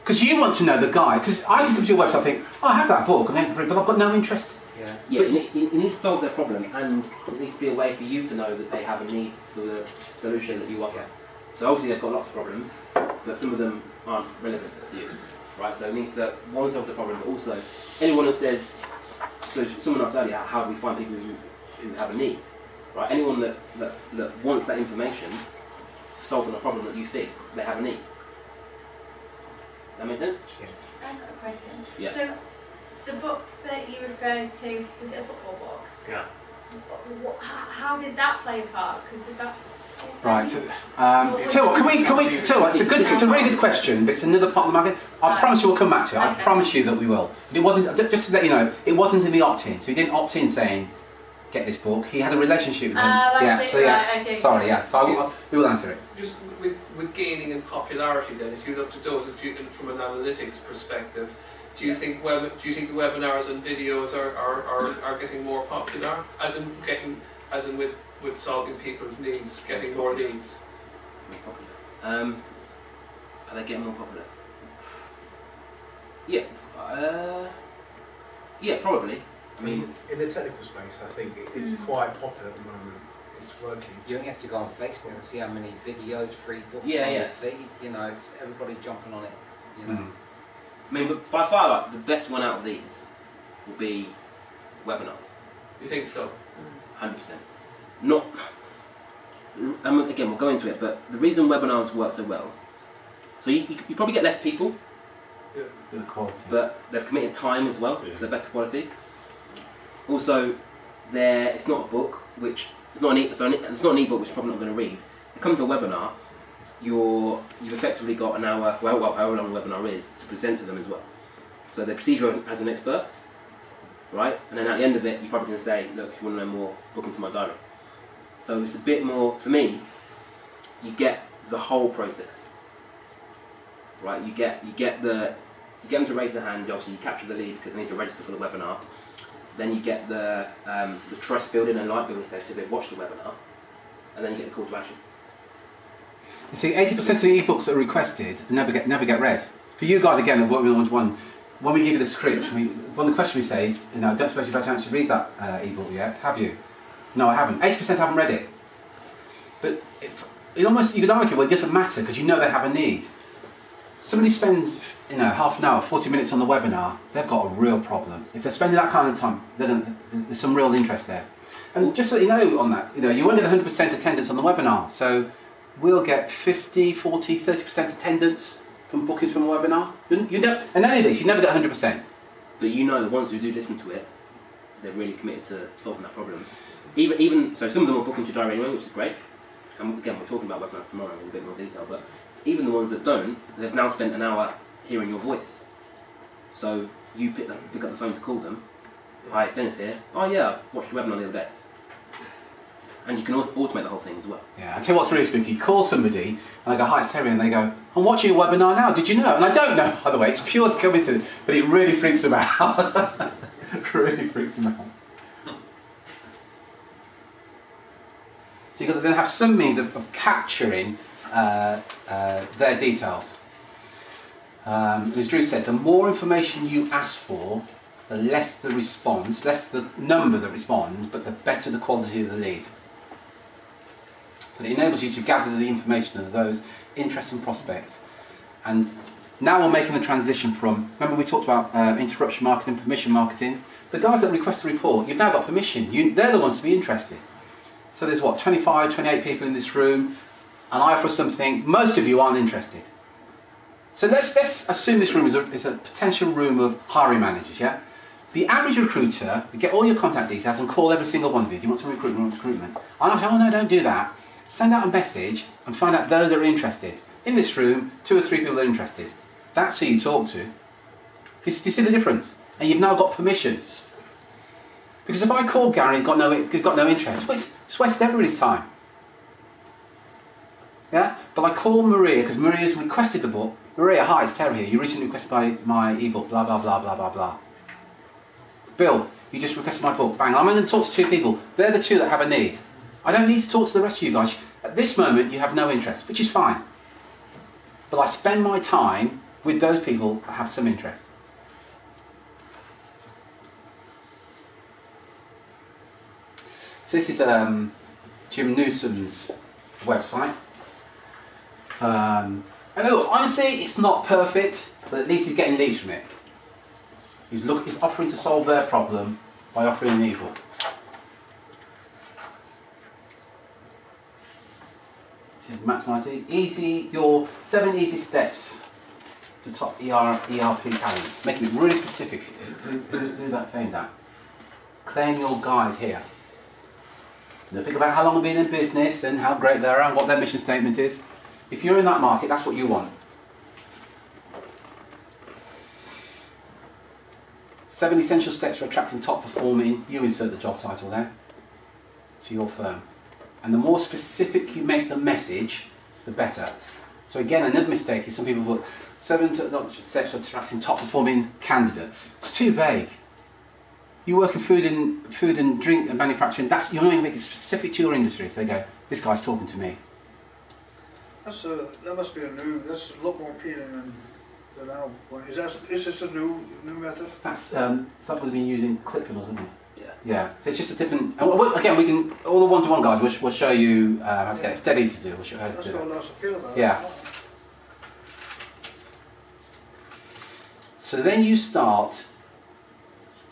Because you want to know the guy. Because I can come to your website and think, oh, I have that book, but I've got no interest. Yeah. Yeah, it needs to solve their problem, and it needs to be a way for you to know that they have a need for the solution that you offer. So obviously they've got lots of problems, but some of them aren't relevant to you, right? So it needs to, one, solve the problem, but also anyone that says, so someone asked earlier, how do we find people who have a need, right? Anyone that wants that information, solving a problem that you fix, they have a need. That make sense? Yes. I've got a question. Yeah. So, the book that you referred to, was it a football book? Yeah. How did that play a part? Because did that... Right. So, tell you what, can we tell you what, it's a really good question, but it's another part of the market. I promise you we'll come back to it. I Okay. promise you that we will. But it wasn't, just to let you know, it wasn't in the opt-in. So he didn't opt in saying, get this book. He had a relationship with him. I see, right, okay. Sorry, yeah. So we will answer it. Just with gaining in popularity, then, if you looked at those, from an analytics perspective, do you think the webinars and videos are getting more popular, as in with solving people's needs, getting more leads? More popular. Are they getting more popular? Yeah. Yeah, probably. I mean, in the technical space, I think it's quite popular at the moment. It's working. You only have to go on Facebook and see how many videos, free books Yeah, on yeah. your feed. You know, everybody's jumping on it. You know. I mean, but by far, like, the best one out of these will be webinars. You think so? 100%. Not. Again, we'll go into it, but the reason webinars work so well, so you probably get less people, The quality. but they've committed time as well, Yeah. so they're better quality. Also, it's not a book, which it's not an e-book, which you're probably not going to read. It comes to a webinar, you've effectively got an hour, well, however long the webinar is, to present to them as well. So they perceive you as an expert, right? And then at the end of it, you're probably going to say, look, if you want to know more, book into my diary. So it's a bit more, for me, you get the whole process, right? You get them to raise their hand. Obviously, you capture the lead because they need to register for the webinar. Then you get the trust building and light building stage because they've watched the webinar, and then you get the call to action. You see, 80% of the ebooks that are requested never get read. For you guys, again, that work with one-to-one, when we give you the script, one of the questions we say is, don't suppose you've had a chance to read that ebook yet, have you? No, I haven't. 80% haven't read it. But it almost, you could argue, well, it doesn't matter because you know they have a need. Somebody spends, half an hour, 40 minutes on the webinar, they've got a real problem. If they're spending that kind of time, there's some real interest there. And just so you know on that, you won't get 100% attendance on the webinar. So we'll get 50, 40, 30% attendance from bookings from a webinar. And any of this, you never get 100%. But the ones who do listen to it, they're really committed to solving that problem. Even so, some of them will book into your diary anyway, which is great. And again, we're talking about webinars tomorrow in a bit more detail. But even the ones that don't, they've now spent an hour hearing your voice. So you pick up the phone to call them. Hi, it's Dennis here. Oh yeah, I watched your webinar the other day. And you can automate the whole thing as well. Yeah, I tell you what's really spooky. Call somebody and I go, hi, it's Terry, and they go, I'm watching your webinar now, did you know? And I don't know, by the way, it's pure coincidence, but it really freaks them out. It really freaks them out. So you've got to then have some means of capturing their details. As Drew said, the more information you ask for, the less the response, less the number that responds, but the better the quality of the lead. But it enables you to gather the information of those interesting prospects. And now we're making the transition from, remember we talked about interruption marketing, permission marketing. The guys that request a report, you've now got permission. They're the ones to be interested. So there's 25, 28 people in this room, and I offer something, most of you aren't interested. So let's assume this room is a potential room of hiring managers, yeah? The average recruiter would get all your contact details and call every single one of you. Do you want some recruitment? And I say, oh no, don't do that. Send out a message and find out those that are interested. In this room, 2 or 3 people are interested. That's who you talk to. Do you see the difference? And you've now got permission. Because if I call Gary and he's got no interest, well, it's wasted everybody's time. Yeah? But I call Maria because Maria's requested the book. Maria, hi, it's Terry here. You recently requested my ebook, blah, blah, blah, blah, blah, blah. Bill, you just requested my book. Bang, I'm going to talk to 2 people. They're the 2 that have a need. I don't need to talk to the rest of you guys. At this moment, you have no interest, which is fine. But I spend my time with those people that have some interest. So this is Jim Newsom's website. And look, honestly, it's not perfect, but at least he's getting leads from it. He's offering to solve their problem by offering an ebook. This is Matt's Mighty. Your 7 easy steps to top ERP talents. Making it really specific. Who that's saying that? Claim your guide here. Now think about how long they've been in business and how great they are and what their mission statement is. If you're in that market, that's what you want. 7 essential steps for attracting top performing, you insert the job title there, to your firm. And the more specific you make the message, the better. So again, another mistake is some people put 7 steps for attracting top performing candidates. It's too vague. You work in food and drink and manufacturing, you're not going to make it specific to your industry. So they go, this guy's talking to me. That must be that's a lot more appealing than our one. Is this a new method? That's something we've been using Clipboard, isn't it? Yeah. Yeah. So it's just a different. Again, we can all the one-to-one guys. We'll show you how to get it. It's dead easy to do. We'll show you how to That's do got it. a lot of appeal about it. Yeah. So then you start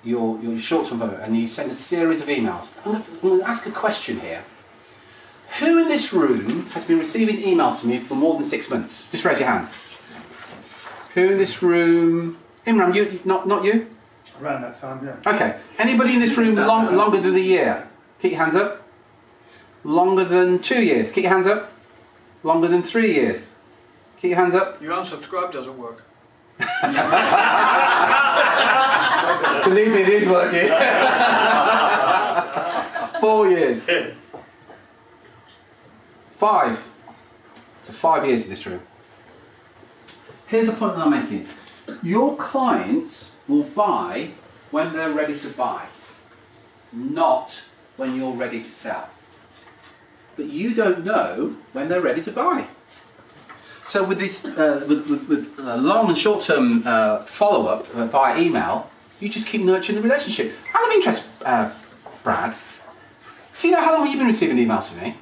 your short-term vote and you send a series of emails. I'm going to ask a question here. Who in this room has been receiving emails from you for more than 6 months? Just raise your hand. Who in this room? Imran, you not you? Around that time, yeah. Okay. Anybody in this room longer than a year? Keep your hands up. Longer than 2 years? Keep your hands up. Longer than 3 years? Keep your hands up. Your unsubscribe doesn't work. Believe me, it is working. 4 years. 5. So 5 years in this room. Here's the point that I'm making. Your clients will buy when they're ready to buy, not when you're ready to sell. But you don't know when they're ready to buy. So with this, with long and short-term follow-up via email, you just keep nurturing the relationship. Out of interest, Brad, do you know how long you've been receiving emails from me?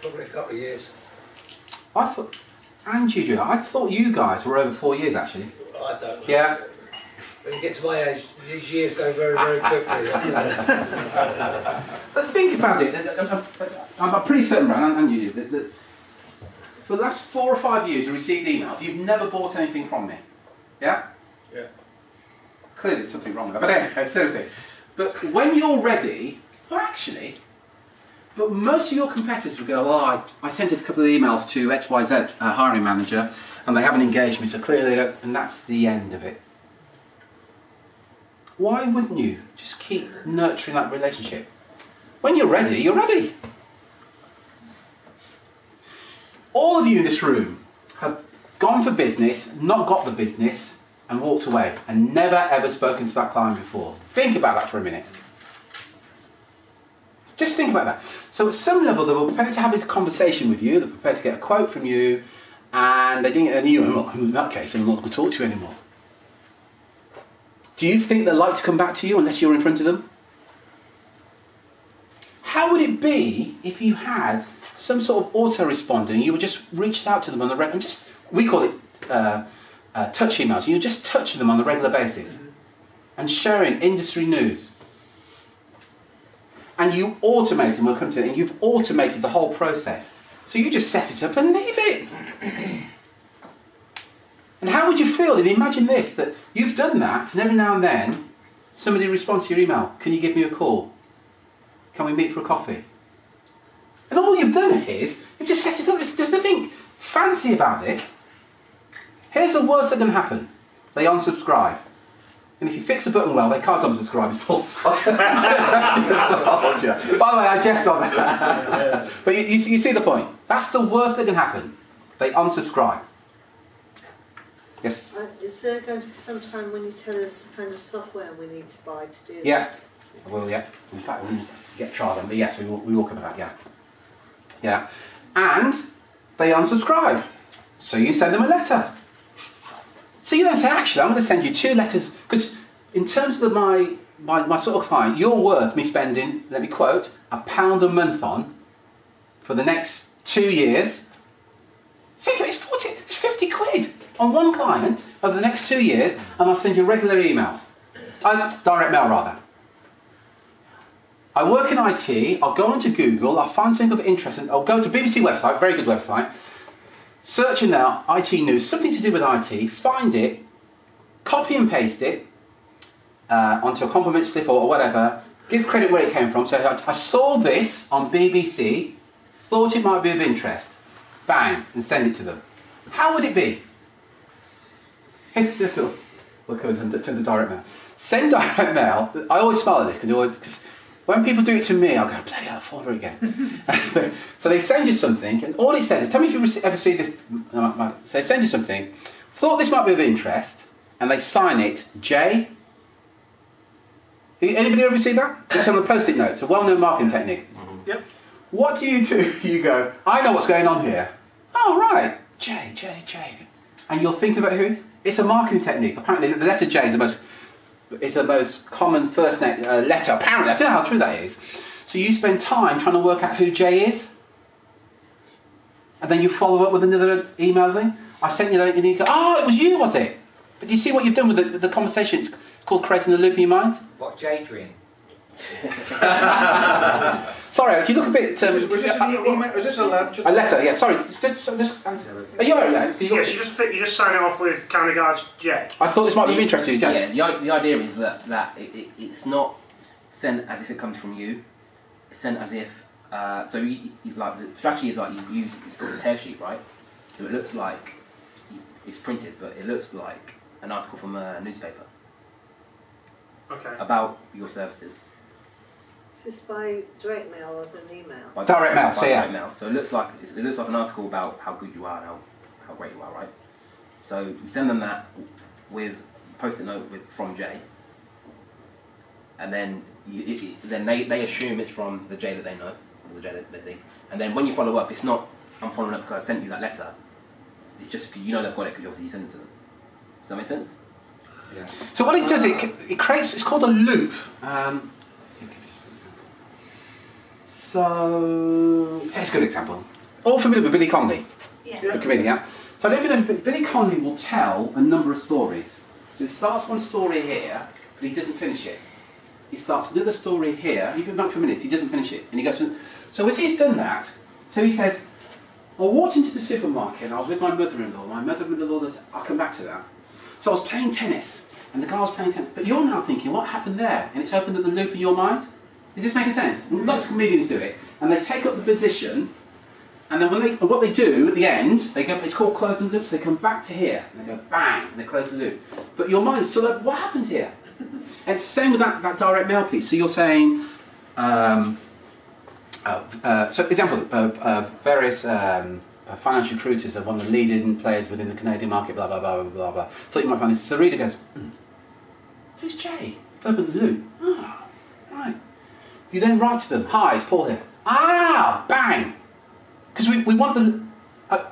Probably a couple of years. I thought, and you, Julia, I thought you guys were over 4 years actually. I don't know. Yeah. When you get to my age, these years go very, very quickly. But think about it. I'm pretty certain, Brad, and you, that for the last 4 or 5 years you received emails. You've never bought anything from me. Yeah? Yeah. Clearly there's something wrong with that. But anyway, seriously. But when you're ready, well actually, but most of your competitors will go, oh, I sent a couple of emails to XYZ hiring manager and they haven't engaged me, so clearly they don't, and that's the end of it. Why wouldn't you just keep nurturing that relationship? When you're ready, you're ready. All of you in this room have gone for business, not got the business, and walked away, and never ever spoken to that client before. Think about that for a minute. Just think about that. So at some level, they were prepared to have this conversation with you, they're prepared to get a quote from you, and they didn't, and you know, in that case, they're not going to talk to you anymore. Do you think they'd like to come back to you unless you're in front of them? How would it be if you had some sort of autoresponder and you were just reached out to them on the regular, and just, we call it touch emails, you just touch them on a regular basis and sharing industry news. And you automate, and we'll come to it, and you've automated the whole process. So you just set it up and leave it. And how would you feel? And imagine this, that you've done that, and every now and then, somebody responds to your email, can you give me a call? Can we meet for a coffee? And all you've done is, you've just set it up. There's nothing fancy about this. Here's the worst that can happen. They unsubscribe. And if you fix the button well, they can't unsubscribe. It's false. By the way, I jest on that. But you see the point. That's the worst that can happen. They unsubscribe. Yes? Is there going to be some time when you tell us the kind of software we need to buy to do this? Yeah. Well, yeah. In fact, we'll get trial on, but yes, we will cover that, yeah. Yeah. And they unsubscribe. So you send them a letter. So you then say, actually, I'm going to send you 2 letters, because in terms of my sort of client, you're worth me spending, let me quote, £1 a month on for the next 2 years. Think of it, it's 50 quid on one client over the next 2 years, and I'll send you regular emails. Direct mail, rather. I work in IT, I'll go onto Google, I'll find something of interest, and I'll go to BBC website, very good website, search in there, IT news, something to do with IT, find it, copy and paste it onto a compliment slip or whatever, give credit where it came from. So I saw this on BBC, thought it might be of interest, bang, and send it to them. How would it be? Here's this little, look over to direct mail. Send direct mail, I always smile at this because when people do it to me, I'll go, bloody hell, I'll follow again. So they send you something, and all it says is, tell me if you ever see this. So they send you something, thought this might be of interest, and they sign it J. Anybody ever see that? It's on a post-it note. It's a well-known marketing technique. Yep. What do? You go, I know what's going on here. Oh, right. J. And you'll think about who? It's a marketing technique. Apparently, the letter J is the most common first letter. Apparently, I don't know how true that is. So you spend time trying to work out who J is, and then you follow up with another email thing. I sent you that, and you go, oh, it was you, was it? But do you see what you've done with the conversation? It's called creating a loop in your mind. What, J-Dream? Sorry, if you look a bit... was this an email? Was this a letter? A letter, yeah, sorry. Just answer. Are you alright there? Yes, you just sign it off with kind regards, J. I thought this might be of interest to you, Jay. Yeah, the idea is that it's not sent as if it comes from you. It's sent as if... so like the strategy is like you use it's called a tear sheet, right? So it looks like it's printed, but it looks like an article from a newspaper. Okay. About your services. Is this by direct mail or an email? By Direct mail, so yeah. direct mail. So it looks like an article about how good you are and how great you are, right? So you send them that with post-it note from Jay, and then they assume it's from the Jay that they know, or the Jay that they think. And then when you follow up, it's not I'm following up because I sent you that letter. It's just because you know they've got it because obviously you sent it to them. Does that make sense? Yeah. So what it does, it creates, it's called a loop. So, here's a good example. All familiar with Billy Connolly? Yeah. The comedian, yeah? So I don't know if you know, Billy Connolly will tell a number of stories. So he starts one story here, but he doesn't finish it. He starts another story here, you've been back for minutes, he doesn't finish it. And he goes, so as he's done that, so he said, I walked into the supermarket and I was with my mother-in-law. My mother-in-law said, I'll come back to that. So I was playing tennis, and the guy was playing tennis. But you're now thinking, what happened there? And it's opened up the loop in your mind. Is this making sense? Lots of comedians do it, and they take up the position, and then what they do at the end, they go. It's called closing loops. They come back to here, and they go bang, and they close the loop. But your mind is still like, what happened here? And it's the same with that direct mail piece. So you're saying, so example, various financial recruiters are one of the leading players within the Canadian market. Blah blah blah blah blah blah. Thought you might find this. So the reader goes, who's Jay? Open the loop. Ah, right. You then write to them, hi, it's Paul here. Ah, bang! Because we want the...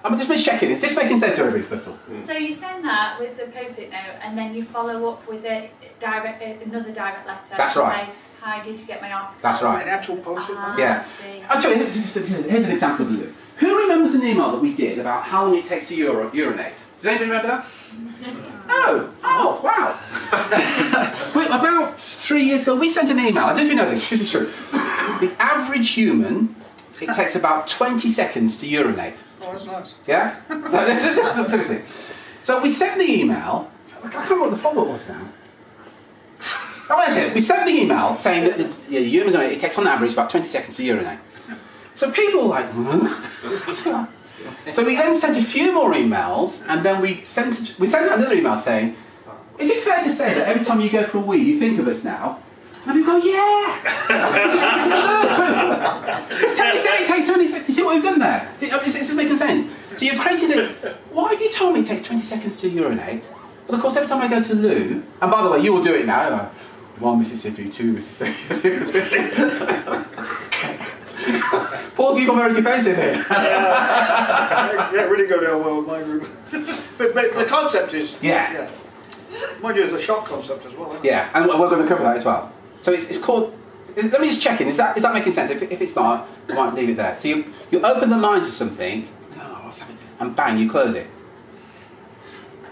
I'm just checking, is this making sense to everybody, first of all? So you send that with the post-it note, and then you follow up with another direct letter. That's right. Say, hi, did you get my article? That's right. An actual post-it note? Yeah. I'll tell you, here's an example of the loop. Who remembers an email that we did about how long it takes to urinate? Does anybody remember that? No. Oh, wow. About 3 years ago, we sent an email. I don't know if you know this. This is true. The average human, it takes about 20 seconds to urinate. Oh, that's nice. Yeah? So we sent the email. I can't remember what the follow-up was now. Oh, that's it. We sent the email saying that it takes on average about 20 seconds to urinate. So people were like, huh? So we then sent a few more emails, and then we sent another email saying, is it fair to say that every time you go for a wee, you think of us now? And we go, yeah! It's 20 seconds, it takes 20 seconds. You see what we've done there? Is this making sense? So you've created it. Why have you told me it takes 20 seconds to urinate? But of course, every time I go to loo, and by the way, you will do it now. 1 Mississippi, 2 Mississippi. Paul, you got very defensive here. Yeah, really go down well with my group. But the concept is... Yeah. Mind you, it's a shock concept as well, isn't it? Yeah, and we're going to cover that as well. So it's called... Let me just check in. Is that making sense? If it's not, I might leave it there. So you open the line to something, what's happening? And bang, you close it.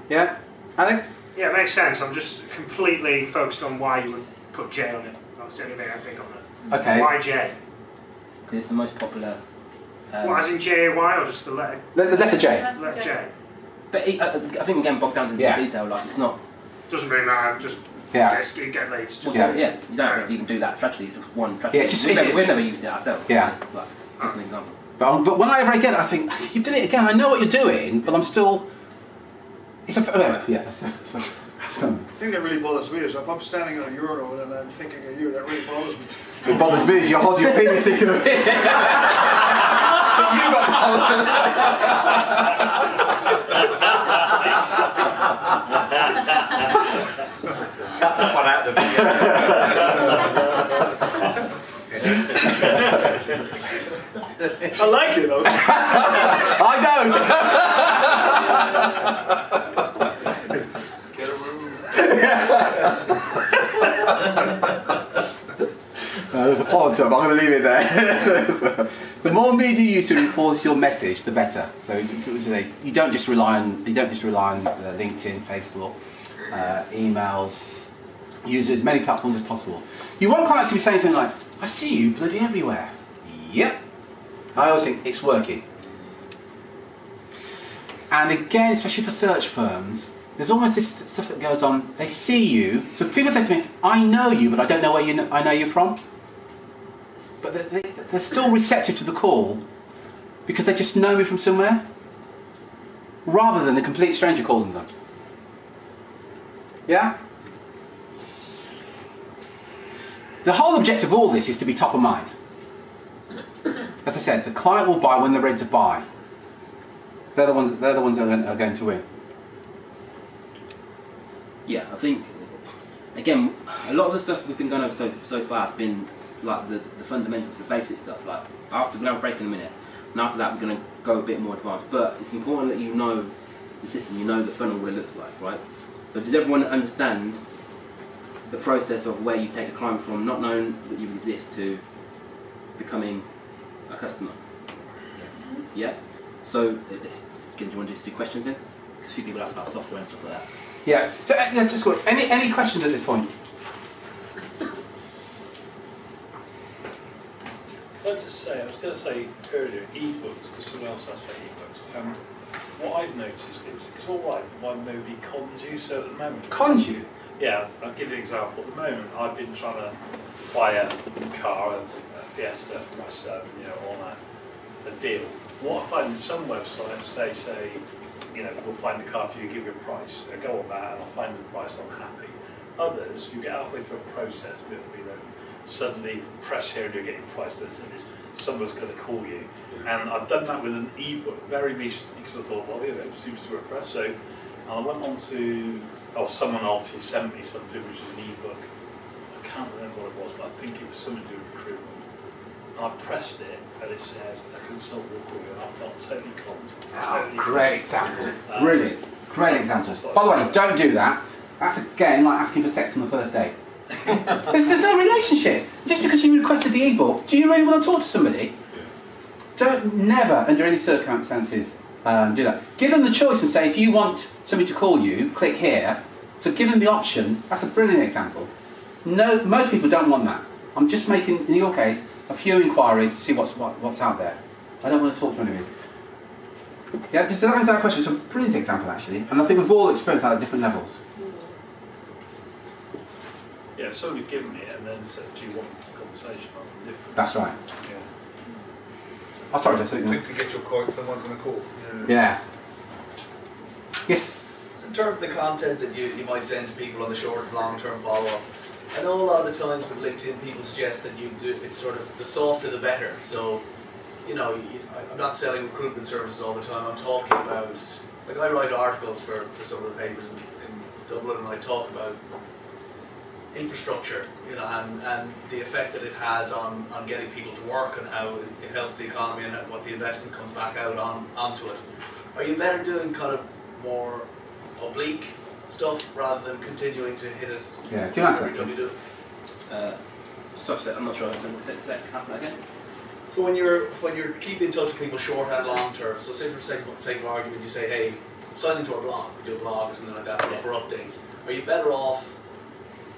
Yeah? Alex? Yeah, it makes sense. I'm just completely focused on why you would put J on it. That's the only thing I think on it. Okay. Why J? Because it's the most popular. What, as in J-A-Y or just the letter? The letter J. Letter J. But I think we're getting bogged down into the detail. Like it's not. Doesn't really matter. Just get laid. Just You don't have to even do that strategy. It's just one strategy. Yeah, we've never used it ourselves. Yeah. It's like, just an example. But whenever I get it, I think, you've done it again, I know what you're doing, but I'm still... It's a... Yeah, that's The thing that really bothers me is if I'm standing on a urinal and I'm thinking of you, that really bothers me. It bothers me is you're holding your penis thinking of it. But you got Cut that one out of the video. I like it though. I don't. Get a room. There's a part of it, but I'm going to leave it there. The more media you use to enforce your message, the better. So you don't just rely on LinkedIn, Facebook, emails. Use as many platforms as possible. You want clients to be saying something like, "I see you bloody everywhere." Yep. I always think it's working. And again, especially for search firms, there's almost this stuff that goes on. They see you. So people say to me, "I know you, but I don't know where I know you from." But they're still receptive to the call because they just know me from somewhere, rather than the complete stranger calling them. Yeah? The whole objective of all this is to be top of mind. As I said, the client will buy when they're ready to buy. They're the ones that are going to win. Yeah, I think, again, a lot of the stuff we've been going over so far has been like the fundamentals, the basic stuff. Like after we're going to break in a minute, and after that we're going to go a bit more advanced. But it's important that you know the system, you know the funnel, what it looks like, right? So does everyone understand the process of where you take a client from not knowing that you exist to becoming a customer? Yeah? So, do you want to just do questions in? A few people ask about software and stuff like that. Yeah. So, just good. Any questions at this point? Can I just say, I was going to say earlier, e-books, because someone else asked about e-books. What I've noticed is it's all right provided nobody cons you. So at the moment, Cons you? yeah, I'll give you an example. At the moment, I've been trying to buy a car, a Fiesta for my son, on a deal. What I find in some websites, they say, we'll find the car for you, give you a price. I go on that and I'll find the price, I'm happy. Others, you get halfway through a process, suddenly press here and you're getting price lists, and someone's going to call you. And I've done that with an e-book very recently because I thought, well, it seems to work for us. So I went on to, someone obviously sent me something which was an e-book. I can't remember what it was, but I think it was something to do with recruitment. And I pressed it and it said, a consultant will call you, and I felt totally conned. Great example. Brilliant. Great example. By the way, don't do that. That's again like asking for sex on the first date. There's no relationship. Just because you requested the e-book, do you really want to talk to somebody? Don't never, under any circumstances, do that. Give them the choice and say, if you want somebody to call you, click here. So give them the option. That's a brilliant example. No, most people don't want that. I'm just making, in your case, a few inquiries to see what's out there. I don't want to talk to anyone. Yeah, just to answer that question, it's a brilliant example actually, and I think we've all experienced that at different levels. Yeah, if somebody had given me it and then said, do you want a conversation on different? That's right. Yeah. Oh, sorry, Jess. To get your coin, someone's going to call. Yeah. Yes. So in terms of the content that you might send to people on the short and long-term follow-up, I know a lot of the times with LinkedIn people suggest that it's sort of the softer the better. So, I'm not selling recruitment services all the time. I'm talking about, like I write articles for some of the papers in Dublin, and I talk about infrastructure, and the effect that it has on getting people to work and how it helps the economy and what the investment comes back out onto it. Are you better doing kind of more oblique stuff rather than continuing to hit it Yeah, do you answer every time you do it? Sorry, I'm not sure. Ask that again. So when you're keeping in touch with people short and long term, so say for sake of argument you say, hey, sign into our blog, we do a blog or something like that for updates. Are you better off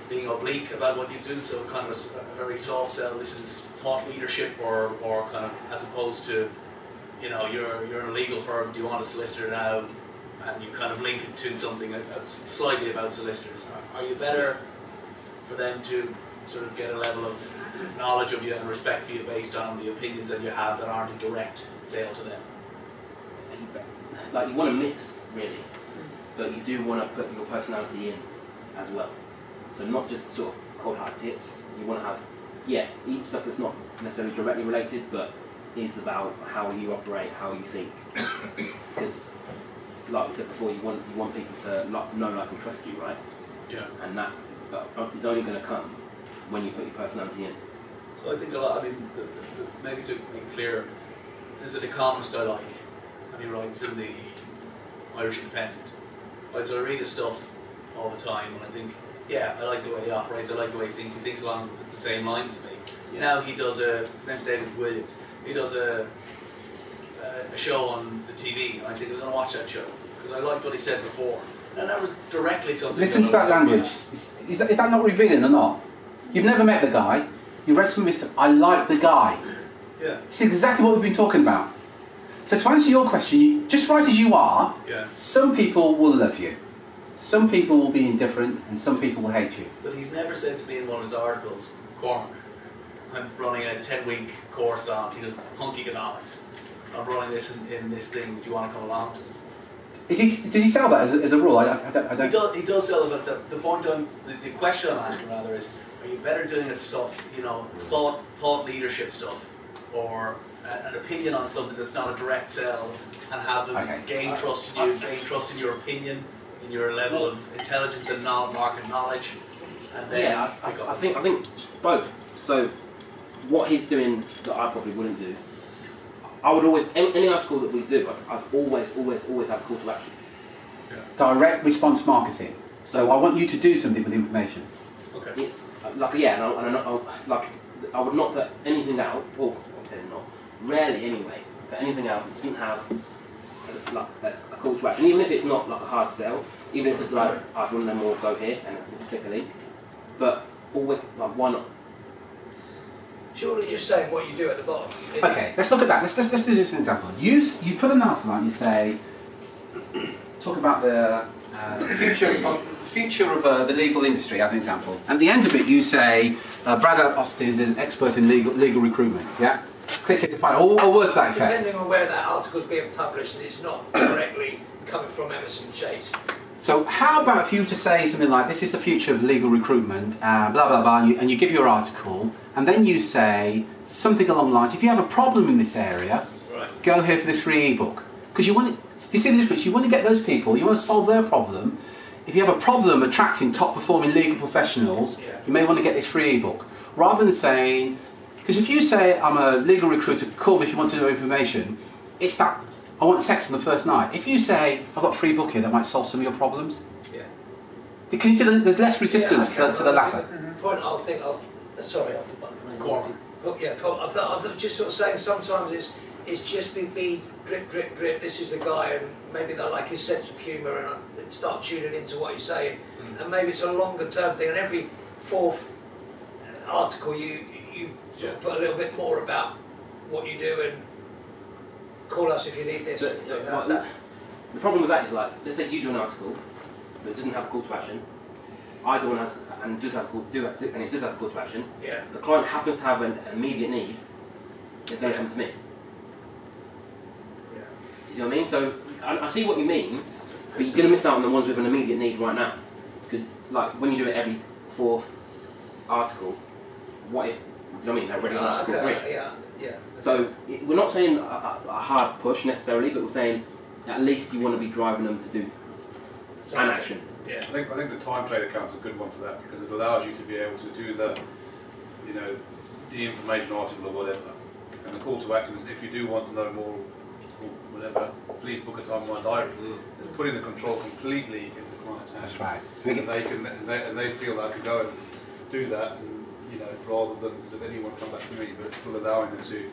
being oblique about what you do, so kind of a very soft sell, this is thought leadership, or kind of as opposed to, you know, you're a legal firm, do you want a solicitor now, and you kind of link it to something slightly about solicitors. Are you better for them to sort of get a level of knowledge of you and respect for you based on the opinions that you have that aren't a direct sale to them? Like, you want to mix, really, but you do want to put your personality in as well. So not just sort of cold hard tips. You want to have, each stuff that's not necessarily directly related, but is about how you operate, how you think. Because, like we said before, you want people to know, like, and trust you, right? Yeah. And that is only going to come when you put your personality in. So I think a lot. I mean, maybe to make it clear, there's an economist I like, and he writes in the Irish Independent. Right, so I read his stuff all the time, and I think, yeah, I like the way he operates. I like the way he thinks. He thinks along the same lines as me. Yeah. Now he does his name's David Williams. He does a show on the TV, and I think I'm going to watch that show because I liked what he said before. And that was directly something. Listen to that language. Is that not revealing or not? You've never met the guy. You read some of his stuff. I like the guy. Yeah. It's exactly what we've been talking about. So to answer your question, just right as you are, some people will love you. Some people will be indifferent and some people will hate you. But he's never said to me in one of his articles, Cormac, I'm running a 10-week course on, he does hunk economics. I'm running this in this thing, do you want to come along? Did he sell that as a rule? I don't. He does sell it, but the point the question I'm asking rather is, are you better doing a thought leadership stuff, or an opinion on something that's not a direct sell, and have them gain trust in you, gain trust in your opinion, in your level of intelligence and market knowledge, and then I think both. So what he's doing that I probably wouldn't do, I would always, any article that we do, I'd always have a call to action. Yeah. Direct response marketing. So I want you to do something with the information. Okay. It's like, I would not put anything out, or rarely anyway, put anything out that doesn't have a call to action, even if it's not like a hard sell, even if it's like, I want to know more, go here and click a link. But always, like, why not? Surely just saying what you do at the bottom. Okay, let's look at that. Let's do this as an example. You put an article out and you say, talk about the future of the legal industry as an example. At the end of it you say, Brad Austin is an expert in legal recruitment, yeah? Click it to find or words to that effect. Depending on where that article is being published, and it's not directly coming from Emerson Chase. So how about if you to say something like, this is the future of legal recruitment, blah blah blah, and you give your article, and then you say something along the lines, if you have a problem in this area, go here for this free ebook. Because you want to, you see the difference, you want to get those people, you want to solve their problem. If you have a problem attracting top performing legal professionals, you may want to get this free ebook. Rather than saying, because if you say, I'm a legal recruiter, call me if you want to know information, it's that, I want sex on the first night. If you say, I've got a free book here that might solve some of your problems, can you see there's less resistance to the latter? Point I'll think of, sorry, I forgot the name. Go on. Oh, yeah, cool. I thought just sort of saying sometimes it's just to be drip, drip, drip, this is the guy, and maybe they like his sense of humour and start tuning into what he's saying. And maybe it's a longer term thing, and every fourth article you sort of put a little bit more about what you do and call us if you need this. The problem with that is, like, let's say you do an article that doesn't have a call to action. I do an article and it does have a call to action. Yeah. The client happens to have an immediate need. They're going to come to me. Yeah. You see what I mean? So I see what you mean, but you're going to miss out on the ones with an immediate need right now. Because, like, when you do it every fourth article, what if, you know what I mean? They're ready on article 3. Yeah. So we're not saying a hard push necessarily, but we're saying at least you want to be driving them to do an action. Yeah. I think the time trade account's a good one for that, because it allows you to be able to do the information article or whatever. And the call to action is, if you do want to know more or whatever, please book a time in my diary. It's putting the control completely in the client's hands. That's right. And they feel that I can go and do that, and, rather than sort of anyone come back to me, but it's still allowing them to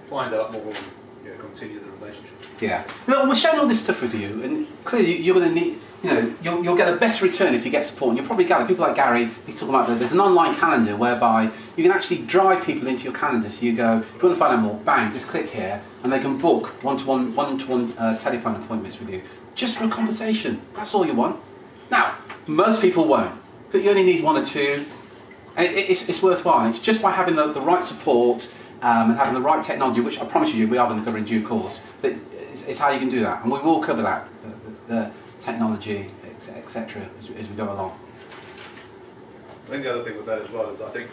find out more and continue the relationship. Yeah. Well, we're sharing all this stuff with you, and clearly you're going to need, you'll get a better return if you get support. And you'll probably gather people like Gary. He's talking about there's an online calendar whereby you can actually drive people into your calendar. So you go, if you want to find out more, bang, just click here, and they can book one-to-one telephone appointments with you just for a conversation. That's all you want. Now, most people won't, but you only need one or two. And it's worthwhile. It's just by having the right support and having the right technology, which I promise you we are going to cover in due course. But it's how you can do that, and we will cover that, the technology, etc. As we go along. I think the other thing with that as well is I think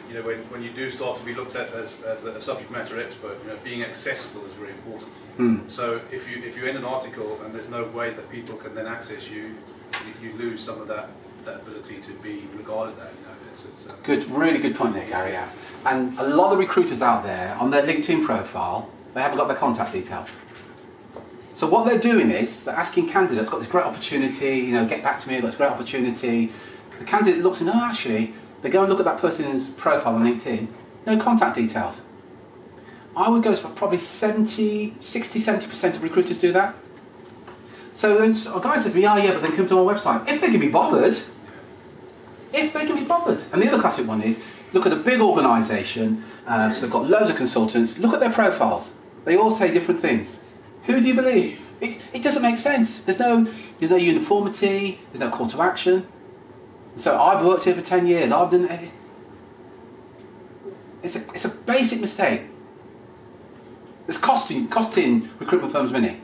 when you do start to be looked at as a subject matter expert, being accessible is very important. So if you end an article and there's no way that people can then access you, you lose some of that ability to be regarded that. Good, really good point there, Gary. Yeah. And a lot of recruiters out there on their LinkedIn profile, they haven't got their contact details. So what they're doing is they're asking candidates, got this great opportunity, get back to me, I've got this great opportunity. The candidate looks and actually, they go and look at that person's profile on LinkedIn, no contact details. I would go for probably 60-70% of recruiters do that. So then a guy says to me, but then come to our website. If they can be bothered. If they can be bothered. And the other classic one is, look at a big organisation, so they've got loads of consultants, look at their profiles. They all say different things. Who do you believe? It doesn't make sense. There's no uniformity, there's no call to action. So I've worked here for 10 years, I've done it. It's a basic mistake. It's costing recruitment firms money.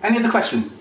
Any other questions?